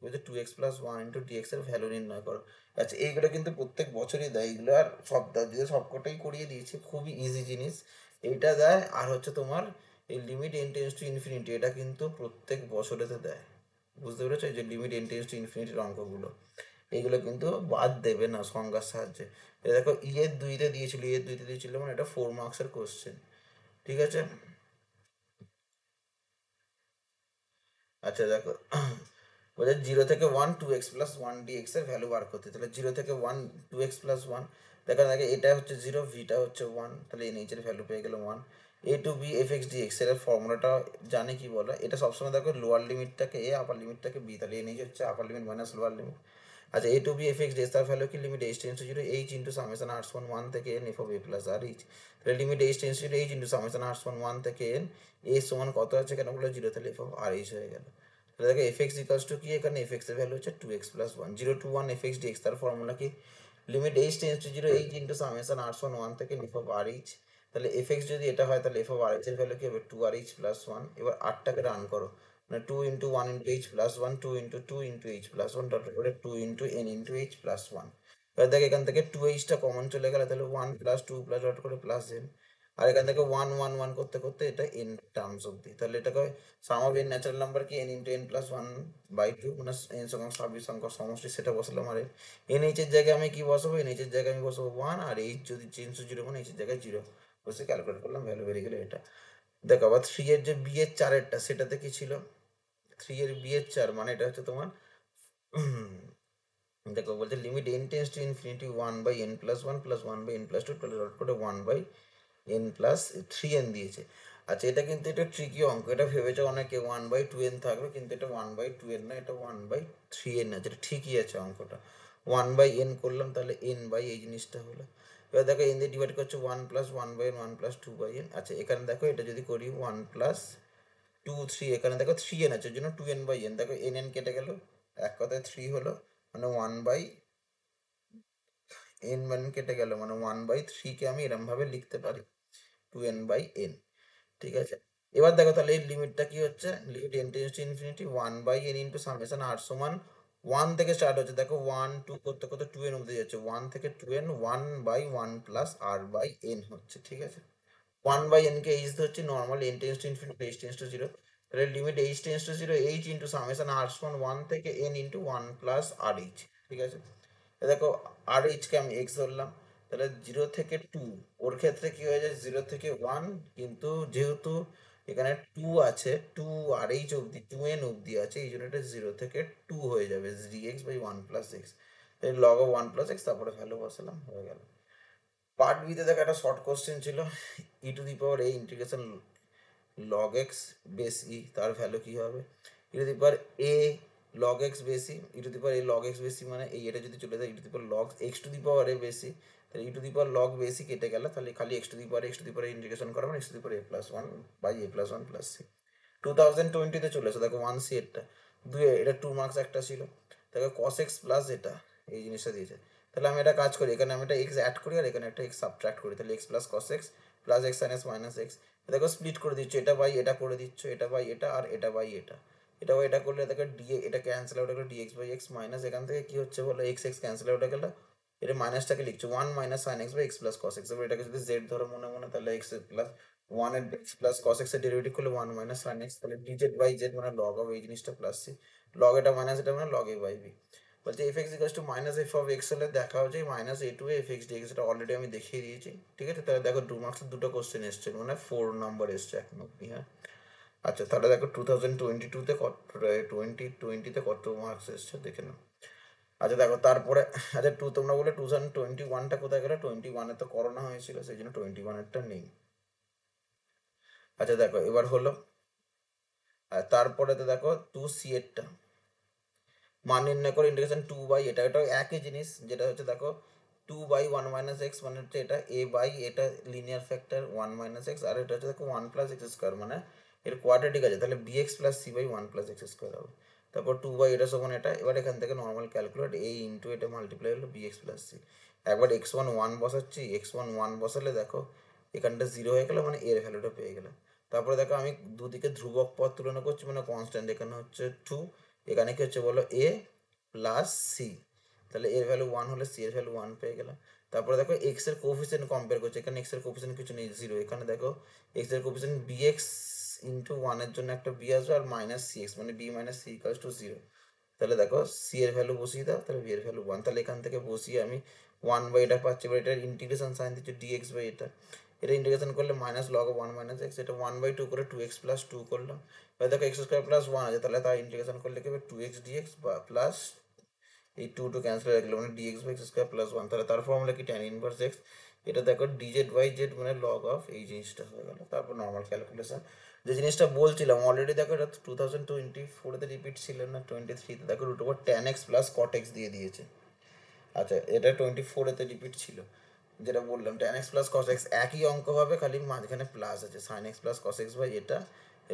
[SPEAKER 1] with 2x plus 1 into dx এর ভ্যালু নির্ণয় করো। আচ্ছা এইগুলো কিন্তু প্রত্যেক বছরই দেয়, এগুলো আর সবকটাই করিয়ে দিয়েছে, খুবই ইজি জিনিস এইটা দেয়। আর হচ্ছে তোমার এই limit n tends to infinity, এটা কিন্তু প্রত্যেক বছরেতে দেয়, বুঝতে পেরেছো, এই যে লিমিট n টেন্ডস টু ইনফিনিটির অঙ্কগুলো এইগুলো কিন্তু বাদ দেবে না সংজ্ঞার সাহায্যে। এটা দেখো ইয়ের 2-তে দিয়েছিল মানে এটা 4 মার্কসের কোশ্চেন। ঠিক আছে, আচ্ছা দেখো বলছে 0 থেকে 1 2x প্লাস 1 dx এর ভ্যালু বার করতে, তাহলে 0 থেকে 1 2x প্লাস 1, দেখা দেখে এটা হচ্ছে 0, ভিটা হচ্ছে 1, তাহলে এই নিচের ভ্যালু পেয়ে গেল 1, a to b f x d x এর ফর্মুলাটা জানে কি বলো, এটা সবসময় দেখো লোয়ার লিমিটটাকে এ আপার লিমিটটাকে বি, তাহলে এ নিচে হচ্ছে upper limit minus lower limit. আচ্ছা a to b f x d x তার ভ্যালু কি limit h tends to 0 h into summation r সমান 1 থেকে n f of a plus R h, তাহলে limit h tends to 0 h into summation r সমান 1 থেকে N A সমান কত আছে কেন বলে 0, তাহলে এফ অফ আর এইচ হয়ে গেল। তাহলে দেখো এফ এক্স ইকালস টু কি, এখানে এফ এক্স এর ভ্যালু হচ্ছে 2x plus 1, 0 to 1 f x d x তার ফর্মুলা কি limit h tends to 0 h into summation r সমান 1 থেকে এফ অফ আর এইচ, তাহলে এফ এক্স যদি এটা হয় তাহলে এফ অফ আর এইচ এর ভ্যালু কি হবে 2rh প্লাস 1। এবার আটটাকে রান করো, মানে 2 into 1 into H plus 1, 2 into 2 into H plus 1 dot করে 2 into N into H plus 1। এবার দেখ এখান থেকে 2h টা কমন চলে গেলে তাহলে 1 প্লাস 2 প্লাস ডট করে প্লাস এন। আর এখান থেকে 1 1 1 করতে করতে এটা এন টার্মস অব্দি, তাহলে এটাকে sum of n natural number কি n into n plus 1 by 2, মানে এন সংখ্যক স্বাভাবিক সংখ্যার সমষ্টি, সেটা বসালাম। আর এন এইচ এর জায়গায় আমি কি বসাবো, এন এইচ এর জায়গায় আমি বসাবো 1, আর এইচ যদি চেঞ্জ টু 0 মানে এইচ এর জায়গায় 0 বসে ক্যালকুলেট করলাম, ভ্যালু বেরিয়ে গেলো এটা। দেখো আবার 3 এর যে বি এর চারেরটা সেটাতে কি ছিল, 3 এর বি এর 4 মানে এটা হচ্ছে তোমার দেখো বলছে limit n tends to infinity 1 by n plus 1 plus 1 by n plus 2 dot করে 1 বাই এন প্লাস 3n দিয়েছে। আচ্ছা এটা কিন্তু এটা ট্রিকি অঙ্ক, এটা ভেবেছে অনেকে 1 বাই 2n থাকবে, কিন্তু এটা 1 বাই 2n না, এটা 1 বাই 3n আছে, এটা ঠিকই আছে অঙ্কটা। 1 বাই n করলাম তাহলে n বাই এই জিনিসটা হলো। এবার দেখো n দিয়ে ডিভাইড করছে 1 plus 1 by n 1 plus 2 by n। আচ্ছা এখানে দেখো এটা যদি করি 1 প্লাস 2 3, এখানে দেখো 3n আছে, ওই জন্য 2n বাই n, দেখো n কেটে গেল, এক কথায় 3 হলো, মানে 1 বাই n মানে কেটে গেল, মানে 1 বাই 3 কে আমি এরম ভাবে লিখতে পারি 2n বাই n। ঠিক আছে, এবার দেখো তাহলে এই লিমিটটা কি হচ্ছে, limit n tends to infinity 1 by n into summation r সমান 1 থেকে স্টার্ট হচ্ছে, দেখো 1 2 করতে করতে 2n অবধি যাচ্ছে, 1 থেকে 2n 1 by 1 plus r by n হচ্ছে। ঠিক আছে, 1 বাই n কে h ধরছি, normal n tends to infinity h tends to 0, তাহলে limit h tends to 0 h into summation r সমান 1 থেকে n ইন্টু 1 প্লাস rh। ঠিক আছে, দেখো আর এইচকে আমি এক্স ধরলাম, তাহলে 0 থেকে 2, ওর ক্ষেত্রে কি হয়ে যায় 0 থেকে 1, কিন্তু যেহেতু এখানে 2 আছে, 2 আর এইচ অব্দি 2n অব্দি আছে, এই জন্য এটা 0 থেকে 2 হয়ে যাবে dx by 1 plus x, log of 1 plus x, তারপরে ভ্যালু বসালাম, হয়ে গেল। পার্ট বিতে দেখো একটা শর্ট কোশ্চেন ছিল, e to the power a integration log x base e, তার ভ্যালু কি হবে, e to the power a log x বেশি, e to the power a log x বেশি, মানে এই এটা যদি চলে যায় e to the power log x to the power a বেশি, তাহলে ই টু দি পাওয়ার লগ বেশি কেটে গেল, তাহলে খালি x to the power integration করা মানে x to the power a plus 1 by a plus 1 plus c. 2020-তে চলে এসো, দেখো 1 সি এরটা দুই, এটা 2 মার্কস একটা ছিল, দেখো কস এক্স প্লাস এটা এই জিনিসটা দিয়েছে, তাহলে আমি একটা কাজ করি, এখানে আমি একটা এক্স অ্যাড করি আর এখানে একটা এক্স সাবট্রাক্ট করি, তাহলে x plus cos x plus x sine x minus x. দেখো স্প্লিট করে দিচ্ছ, এটা বাই এটা করে দিচ্ছ, এটা বাই এটা আর এটা বাই এটা, এটা বাই এটা করলে দেখো ডি এটা ক্যান্সেল আউট হয়ে ডিএক্স বাই এক্স মাইনাস, এখান থেকে কি হচ্ছে বলো এক্স এক্স ক্যান্সেল আউট হয়ে গেল, এটা মাইনাসটাকে লিখছো 1 minus sine x by x plus cos x. এবার এটাকে যদি জেড ধরো মনে মনে, তাহলে এক্স প্লাস 1 এর এক্স প্লাস কস এক্স এর ডেরিভেটিভ করলে 1 মাইনাস সাইন এক্স, তাহলে ডিজেড বাই জেড মানে লগ অফ এই জিনিসটা প্লাস সি, লগ এটা মাইনাস এটা মানে লগ এ বাই বি। বলছে F x equals to minus f of x হলে দেখা হচ্ছে minus a two f x dx, এটা অলরেডি আমি দেখিয়ে দিয়েছি। ঠিক আছে, তাহলে দেখো 2 মার্কসের দুটো কোশ্চেন এসছে, মানে 4 নম্বর এসছে এখন অব্দি। হ্যাঁ আচ্ছা, তাহলে দেখো 2022-তে কত, 2020-তে কত মার্কস এসছে দেখে নাও। আচ্ছা দেখো তারপরে, আচ্ছা তোমরা বলে 2021টা কোথায় গেলো, 21-এ তো করোনা হয়েছিল, সেই জন্য 21-এরটা নেই। আচ্ছা দেখো এবার হলো, আর তারপরে তো দেখো 2c এরটা মান নির্ণয় করে ইন্টিগ্রেশন 2 বাই এটা, এটা একই জিনিস, যেটা হচ্ছে দেখো 2 বাই 1 মাইনাস এক্স মানে হচ্ছে এটা এ বাই এটা লিনিয়ার ফ্যাক্টর 1 মাইনাস এক্স, আর এটা হচ্ছে দেখো 1 প্লাস এক্স স্কোয়ার, মানে এর কোয়াড্রেটিক আছে, তাহলে bx plus c by 1 plus x square হবে। তারপর 2 বাই এটা সমান এটা, এবার এখান থেকে নর্মাল ক্যালকুলেট এ ইন্টু এটা মাল্টিপ্লাই হলো বিএক্স প্লাস সি। একবার x1 1 বসাচ্ছি, x1 1 বসালে দেখো এখানটা 0 হয়ে গেলো, মানে এর ভ্যালুটা পেয়ে গেলাম। তারপরে দেখো আমি দুদিকে ধ্রুবক পদ তুলনা করছি, মানে কনস্ট্যান্ট, এখানে হচ্ছে 2, এখানে কি হচ্ছে বলো এ প্লাস সি, তাহলে এর ভ্যালু 1 হলে সি এর ভ্যালু 1 পেয়ে গেলাম। তারপরে দেখো এক্স এর কোফিসিয়েন্ট কম্পেয়ার করছে, এখানে এক্স এর কোফিসিয়েন্ট কিছু নেই 0, এখানে দেখো এক্স এর কোফিসিয়েন্ট বিএক্স ইন্টু 1 এর জন্য একটা বি আসবে, আর মাইনাস সি এক্স মানে b minus c equals to 0। তাহলে দেখো সি এর ভ্যালু বসিয়ে দাও, তাহলে বি এর ভ্যালু 1, তাহলে এখান থেকে বসিয়ে আমি 1 বাই এটা পাচ্ছি, এবার এটার ইন্টিগ্রেশন সাইন দিচ্ছি ডিএক্স বাই এটা, এটা ইন্টিগ্রেশন করলে minus log of 1 minus x, এটা 1/2 করে 2x প্লাস 2 করলাম। এবার দেখো এক্স স্কোয়ার প্লাস 1 আছে, তাহলে তার ইন্টিগ্রেশন করলে কি হবে 2x ডিএক্স বা প্লাস এই 2 টু ক্যান্সেল হয়ে গেলো, মানে dx by x square plus 1, তাহলে তার ফর্মুলা কি ট্যান ইনভার্স এক্স, এটা দেখো ডিজেড বাই জেড মানে লগ অফ এই জিনিসটা হয়ে গেল। তারপর নর্মাল ক্যালকুলেশন, যে জিনিসটা বলছিলাম অলরেডি দেখো এটা 2024-তে রিপিট ছিল না, 23-তে দেখো root over tan x plus cot x দিয়ে দিয়েছে। আচ্ছা এটা 24-এতে রিপিট ছিল, যেটা বললাম tan x plus cos x একই অঙ্ক হবে, খালি মাঝখানে প্লাস আছে sine x plus cos x by এটা।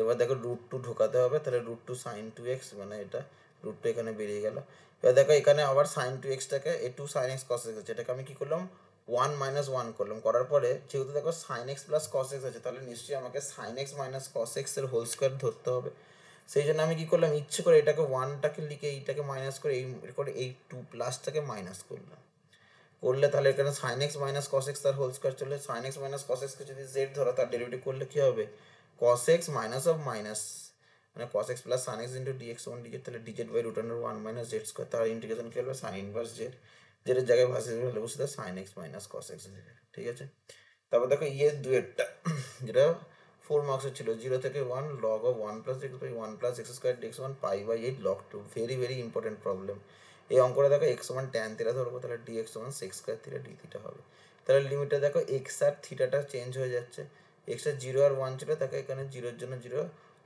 [SPEAKER 1] এবার দেখো রুট টু ঢোকাতে হবে, তাহলে রুট টু সাইন 2x মানে এটা রুট টু এখানে বেরিয়ে গেল। এবার দেখো এখানে আবার সাইন 2x টাকে এ two sine x cos x আছে, এটাকে আমি কি করলাম ওয়ান মাইনাস ওয়ান করলাম, করার পরে যেহেতু দেখো sine x plus cos x আছে, তাহলে নিশ্চয়ই আমাকে সাইন এক্স মাইনাস কস এক্সের হোল স্কোয়ার ধরতে হবে। সেই জন্য আমি কী করলাম, ইচ্ছে করে এটাকে ওয়ানটাকে লিখে এইটাকে মাইনাস করে এই টু প্লাসটাকে মাইনাস করলাম। করলে তাহলে এখানে sine x minus cos x তার হোল স্কোয়ার চলে। সাইন এক্স মাইনাস কস এক্সকে যদি জেড ধরো, তার ডেরিভেটিভ করলে কী হবে, cos x minus of minus, মানে cos x plus sine x into dx one DZ, তাহলে dz by root under one minus z square, তার ইন্টিগ্রেশন কী হবে, সাইন ইনভার্স জেড, জেডের জায়গায় ভার্সেস ভ্যালু বসে sine x minus cos x. ঠিক আছে, তারপর দেখো দুয়েরটা যেটা 4 মার্কসের ছিল, 0 থেকে 1 log of 1 plus x by 1 plus x square dx one pi by 8 log 2, very very important problem. এই অঙ্কটা দেখো এক্স সমান ট্যান থিটা ধরবো, তাহলে ডিএক্স সমান sex square theta D theta হবে। তাহলে লিমিটে দেখো এক্স আর থিটাটা চেঞ্জ হয়ে যাচ্ছে, এক্সটা 0 আর 1 ছিল, তাকে এখানে 0-এর জন্য 0,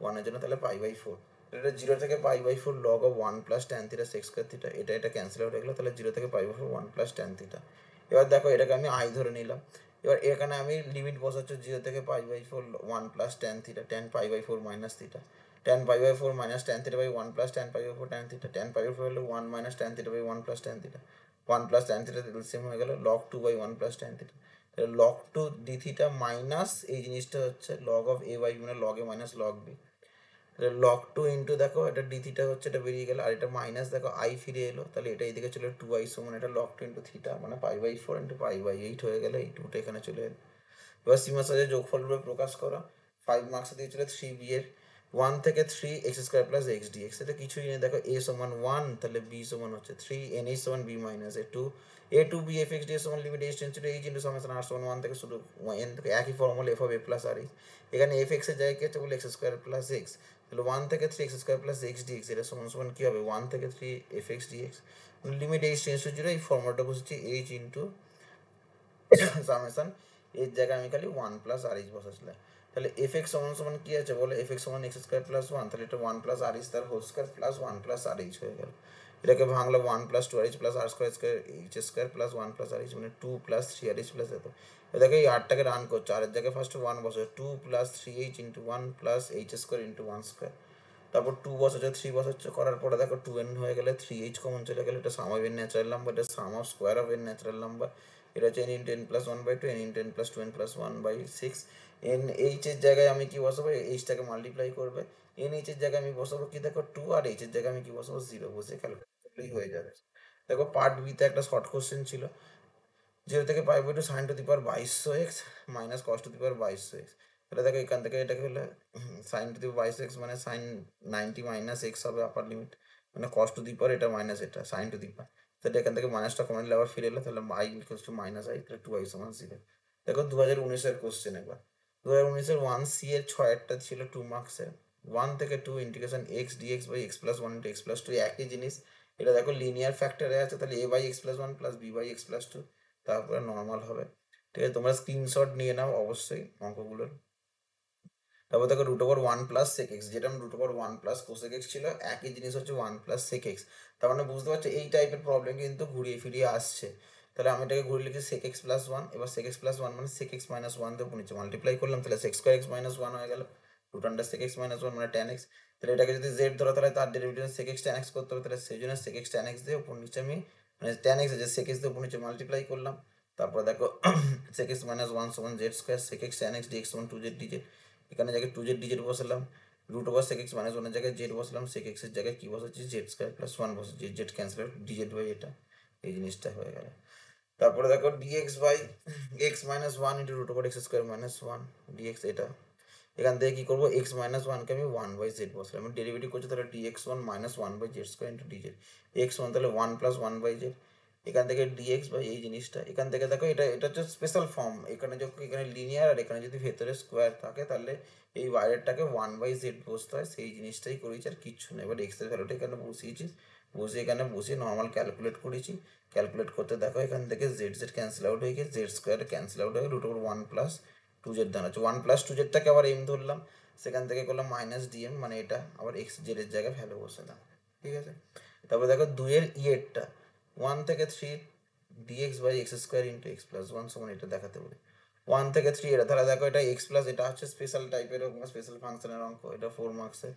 [SPEAKER 1] 1-এর জন্য তাহলে পাই বাই 4, এটা 0 থেকে pi by 4 log of 1 plus tan theta sec square theta, এটা ক্যান্সেল আউট হয়ে গেলো, তাহলে 0 থেকে pi by 4 1 plus tan theta. এবার দেখো এটাকে আমি আই ধরে নিলাম, এবার এখানে আমি লিমিট বসাচ্ছি 0 থেকে pi by 4 1 plus tan theta, tan pi by 4 minus theta, tan pi by 4 minus tan theta by 1 plus tan pi by 4 tan theta, tan pi by 4 হলো 1 minus tan theta by 1 plus tan theta, 1 plus tan theta LCM হয়ে গেল log 2 by 1 plus tan theta, তাহলে log 2 d theta minus এই জিনিসটা হচ্ছে log of A by মানে log এ minus log B, তাহলে log 2 into দেখো এটা ডি থিটা হচ্ছে, এটা বেরিয়ে গেল, আর এটা মাইনাস দেখো আই ফিরে এলো, তাহলে এটা এইদিকে চলে 2i সমান এটা লগ 2 ইন্টু থিটা মানে pi by 4 into pi by 8 হয়ে গেলে এই 2টা এখানে চলে এলো। এবার সীমা সাজের যোগফল রূপে প্রকাশ করা, 5 মার্কস দিয়েছিল 3b এর 1 থেকে 3 x square plus x dx, এটা কিছুই নেই, দেখো এ সমান 1, তাহলে বি সমান হচ্ছে 3, এন এইচ সমান b minus a 2, a to b f x d সমান limit h tends to h into summation r সমান 1 থেকে শুরু এন থেকে, একই formula f of a plus R h, এখানে এফ এক্স এর জায়গায় কি হচ্ছে বলে এক্স স্কোয়ার প্লাস এক্স, তাহলে 1 থেকে 3 x square plus x dx, এটা সমান সমান কী হবে 1 থেকে 3 f x dx, limit h tends to 0, এই ফর্মুলাটা বসেছি এইচ ইন্টু সামেশন এর জায়গায় আমি খালি 1 প্লাস আর এইচ বসাচ্ছিলাম, তাহলে এফ এক্স সমান সমান কী আছে বলে এফ এক্স সমান এক্স স্কোয়ার প্লাস 1, তাহলে এটা 1 প্লাস আর এইচ তার হোল স্কোয়ার প্লাস 1 প্লাস আর এইচ হয়ে গেল, এটাকে ভাঙলো 1 plus 2 r h plus r square square h square plus 1 plus আর এইচ মানে 2 প্লাস 3 আর এইচ প্লাস এত, এটাকে এই আটটাকে রান করছে, আরের জায়গায় ফার্স্ট 1 বসে 2 plus 3h into 1 plus H square into 1 square, তারপর 2 বসাচ্ছে 3 বসাচ্ছে, করার পরে দেখো 2n হয়ে গেলে 3h কমন চলে গেলে, এটা sum of n natural number, এটা sum of square of n natural number, এটা হচ্ছে n into n plus 1/2, n into n plus 2n plus 1/6, n এইচের জায়গায় আমি কি বসাবো, এইচটাকে মাল্টিপ্লাই করবে, এন এইচের জায়গায় আমি বসাবো কি দেখো 2, আর এইচের জায়গায় আমি কি বসাবো 0, বসে ক্যালকুলেট করলেই হয়ে যাবে। দেখো পার্ট বিতে একটা শর্ট কোশ্চেন ছিল, 0 থেকে pi by 2 sine to the power 2200x minus cos to the power 2200x, তাহলে দেখো এখান থেকে এটাকে হলে সাইন টু দি 2200x মানে সাইন 90 মাইনাস এক্স হবে আপার লিমিট, মানে কস টু দি পাওয়ার এটা মাইনাস এটা সাইন টু দি পাওয়ার, তাহলে এখান থেকে মাইনাসটা কমন নিলে আবার ফিরে এলো, তাহলে I equals to minus I, তাহলে 2i সমান 0। দেখো 2019-এর কোশ্চেন, একবার 2019-এর 1c এর 6-এরটা ছিল 2 মার্কসের, 1 থেকে 2 integration x dx by x plus 1 into x plus 2, একই জিনিস, এটা দেখো লিনিয়ার ফ্যাক্টরে আছে, তাহলে a by x plus 1 plus b by x plus 2, তারপরে নর্মাল হবে। ঠিক আছে, তোমরা স্ক্রিনশট নিয়ে নাও অবশ্যই অঙ্কগুলোর। তারপর দেখো root over 1 plus sec x, যেটা root over 1 plus cosec x ছিল, একই জিনিস হচ্ছে 1 প্লাস সেক এক্স, তার মানে বুঝতে পারছো এই টাইপের প্রবলেম কিন্তু ঘুরিয়ে ফিরিয়ে আসছে। তাহলে আমি এটাকে ঘুরিয়ে লিখি সেক এক্স প্লাস 1, এবার সেক এক্স প্লাস 1 মানে সেক এক্স মাইনাস 1 দিয়ে উপর নিচে মাল্টিপ্লাই করলাম, তাহলে সেক স্কোয়ার এক্স মাইনাস 1 হয়ে গেল, root under sec x minus 1 মানে ট্যান এক্স, তাহলে এটাকে যদি জেড ধরো তাহলে তার derivative sec x tan x করতে হবে, তাহলে সেই জন্য সেক এক্স ট্যান এক্স দিয়ে উপর নিচে আমি মানে ট্যান এক্স আছে সেক এক্স দিয়ে উপর নিচে মাল্টিপ্লাই করলাম, তারপর দেখো সেক এক্স মাইনাস 1 সমান z square, sec x tan x dx সমান 2z dz, এখানে জায়গায় 2z dz বসালাম, root over sec x minus 1-এর জায়গায় জেড বসালাম, সেক এক্সের জায়গায় কী বসাচ্ছি জেড স্কোয়ার প্লাস 1 বসাচ্ছি, জেড ক্যান্সেল ডিজেড বাই এটা, এই জিনিসটা হয়ে গেল। তারপরে দেখো d x by x minus 1 into root over x square minus 1 d x, এটা এখান থেকে কী করবো এক্স মাইনাস 1কে আমি 1/z বসলাম, আমি ডেরিভেটিভ করছি, তাহলে d x 1 minus 1/z square into d z, x 1 তাহলে 1 প্লাস 1/z, এখান থেকে ডিএক্স বাই এই জিনিসটা, এখান থেকে দেখো এটা এটা হচ্ছে স্পেশাল ফর্ম, এখানে যখন এখানে লিনিয়ার আর এখানে যদি ভেতরে স্কোয়ার থাকে তাহলে এই বাইরেরটাকে 1/z বসতে হয়, সেই জিনিসটাই করেছি আর কিচ্ছু নেই। এবার এক্সের ভ্যালুটা এখানে বসিয়েছি, বসে এখানে বসে নর্মাল ক্যালকুলেট করেছি, ক্যালকুলেট করতে দেখো এখান থেকে জেড জেড ক্যান্সেল আউট হয়ে গিয়ে জেড স্কোয়ার ক্যান্সেল আউট হয়ে রুট ওভার 1 প্লাস 2z দাঁড়াচ্ছে, 1 প্লাস 2zটাকে আবার এম ধরলাম, সেখান থেকে করলাম মাইনাস ডিএম মানে এটা আবার এক্স জেডের জায়গায় ভ্যালু বসালাম। ঠিক আছে, তারপরে দেখো 2-এর ইয়েরটা 1 থেকে 3 d x by x square into x plus 1 সমান এটা দেখাতে বলি, 1 থেকে 3 এটা, তাহলে দেখো এটা এক্স প্লাস এটা হচ্ছে স্পেশাল টাইপের স্পেশাল ফাংশনের অঙ্ক, এটা 4 মার্কসের,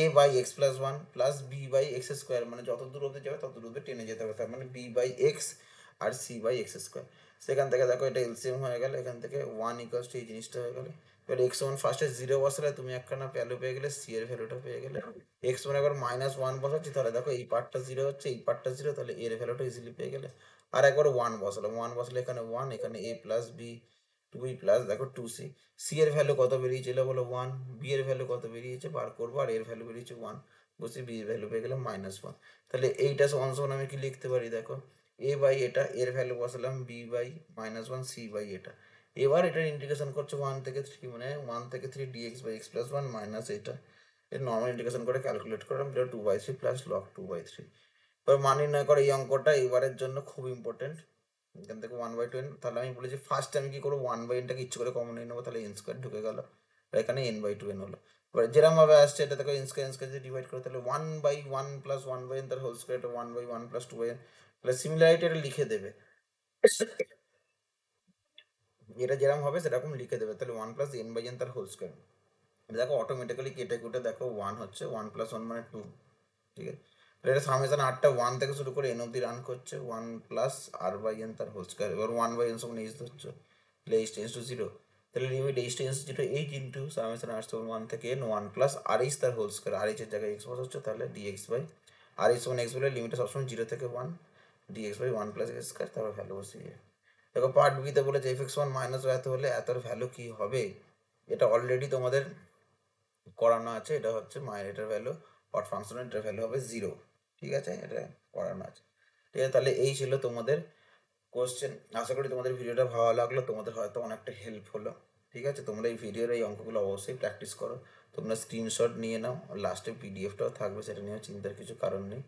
[SPEAKER 1] a by x plus 1 plus b by x square, মানে যত দূর অব্দি যাবে তত দূর অব্দি টেনে যেতে হবে, তার মানে বি বাই এক্স আর সি বাই এক্স স্কোয়ার, সেখান থেকে দেখো এটা এলসিএম হয়ে গেল, এখান থেকে 1 ইকুয়ালস টু এই জিনিসটা হয়ে গেল। এবার এক্স ওয়ান ফার্স্টে 0 বসালে তুমি একখানা ভ্যালু পেয়ে গেলে, সি এর ভ্যালুটা পেয়ে গেলে। এক্স ওয়ান এবার -1 বসাচ্ছি, তাহলে দেখো এই পার্টটা 0 হচ্ছে, এই পার্টটা 0, তাহলে এর ভ্যালুটা ইজিলি পেয়ে গেলে। আর একবার 1 বসালাম, 1 বসালে এখানে 1, এখানে a plus B 2b plus দেখো 2c। সি এর ভ্যালু কত বেরিয়েছিল বলো 1, বি এর ভ্যালু কত বেরিয়েছে বার করবো, আর এর ভ্যালু বেরিয়েছে 1, বসে বি এর ভ্যালু পেয়ে গেলাম -1। তাহলে এইটা সমান সমান আমি কি লিখতে পারি দেখো, এ বাই এটা, এর ভ্যালু বসালাম বি বাই -1, সি বাই এটা। এবার এটার ইন্টিগ্রেশন করছে 1 থেকে 3, মানে 1 থেকে 3 d x by x plus 1 minus এটা। এর নর্মাল ইন্টিগ্রেশন করে ক্যালকুলেট করলাম, এটা 2/3 প্লাস লগ 2/3। এবার মান নির্ণয় করে এই অঙ্কটা এবারের জন্য খুব ইম্পর্টেন্ট। এখান থেকে 1/2n, তাহলে আমি বলেছি ফার্স্ট আমি কি করবো, 1/nটাকে ইচ্ছে করে কমন নিয়ে নেবো, তাহলে n স্কোয়ার ঢুকে গেল, আর এখানে n/2n হলো। এবার যেরকম ভাবে আসছে এটা দেখো, n স্কোয়ার যদি ডিভাইড করে, তাহলে 1/1 প্লাস 1/n তার হোল স্কোয়ার, এটা 1/1 প্লাস 2/n। তাহলে সিমিলারিটি এটা লিখে দেবে, এটা যেরকম হবে সেরকম লিখে দেবে, তাহলে 1 প্লাস n/n তার হোল স্কোয়ার। দেখো অটোমেটিক্যালি কেটে কুটে দেখো 1 হচ্ছে, 1 প্লাস 1 মানে 2, ঠিক আছে। এটা সামেশন আরটা 1 থেকে শুরু করে n অব্দি রান করছে, 1 প্লাস r/n তার হোল স্কোয়ার। এবার 1/n সমান h ধরছো, তাহলে h টেন্স টু 0, তাহলে limit h tense to 0 h into summation r সমান 1 থেকে n, 1 প্লাস rh তার হোল স্কোয়ার, rh এর জায়গায় x বসাচ্ছ, তাহলে dx বাই rh সমান x বলে লিমিটটা সবসময় 0 থেকে 1, dx by 1 plus x square, তারপর ভ্যালু বসিয়ে। দেখো পার্ট বিতে বলেছে f(x1 - এত হলে এতর ভ্যালু কি হবে, এটা অলরেডি তোমাদের করানো আছে। এটা হচ্ছে এটার ভ্যালু হট ফাংশনের, এটার ভ্যালু হবে 0, ঠিক আছে, এটা করানো আছে। ঠিক আছে, তাহলে এই ছিল তোমাদের কোশ্চেন। আশা করি তোমাদের ভিডিওটা ভালো লাগলো, তোমাদের হয়তো অনেকটা হেল্প হলো। ঠিক আছে, তোমরা এই ভিডিওর এই অঙ্কগুলো অবশ্যই প্র্যাকটিস করো, তোমরা স্ক্রিনশট নিয়ে নাও, লাস্টে পিডিএফটাও থাকবে, সেটা নিয়েও চিন্তার কিছু কারণ নেই।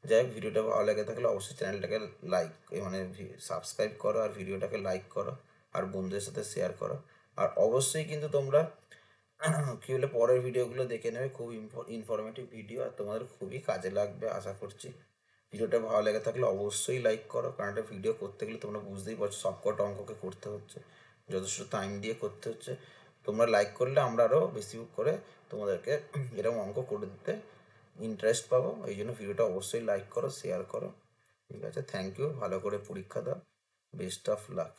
[SPEAKER 1] যাই হোক, ভিডিওটা ভালো লেগে থাকলে অবশ্যই চ্যানেলটাকে লাইক, মানে সাবস্ক্রাইব করো, আর ভিডিওটাকে লাইক করো, আর বন্ধুদের সাথে শেয়ার করো। আর অবশ্যই কিন্তু তোমরা কি হলে পরের ভিডিওগুলো দেখে নেবে, খুব ইনফরমেটিভ ভিডিও, আর তোমাদের খুবই কাজে লাগবে আশা করছি। ভিডিওটা ভালো লেগে থাকলে অবশ্যই লাইক করো, কারণ একটা ভিডিও করতে গেলে তোমরা বুঝতেই পারছো সবকটা অঙ্ককে করতে হচ্ছে, যথেষ্ট টাইম দিয়ে করতে হচ্ছে। তোমরা লাইক করলে আমরা আরও বেশি করে তোমাদেরকে এরকম অঙ্ক করে দিতে ইন্টারেস্ট পাবো। এই জন্য ভিডিওটা অবশ্যই লাইক করো, শেয়ার করো। ঠিক আছে, থ্যাংক ইউ, ভালো করে পরীক্ষা দাও, বেস্ট অফ লাক।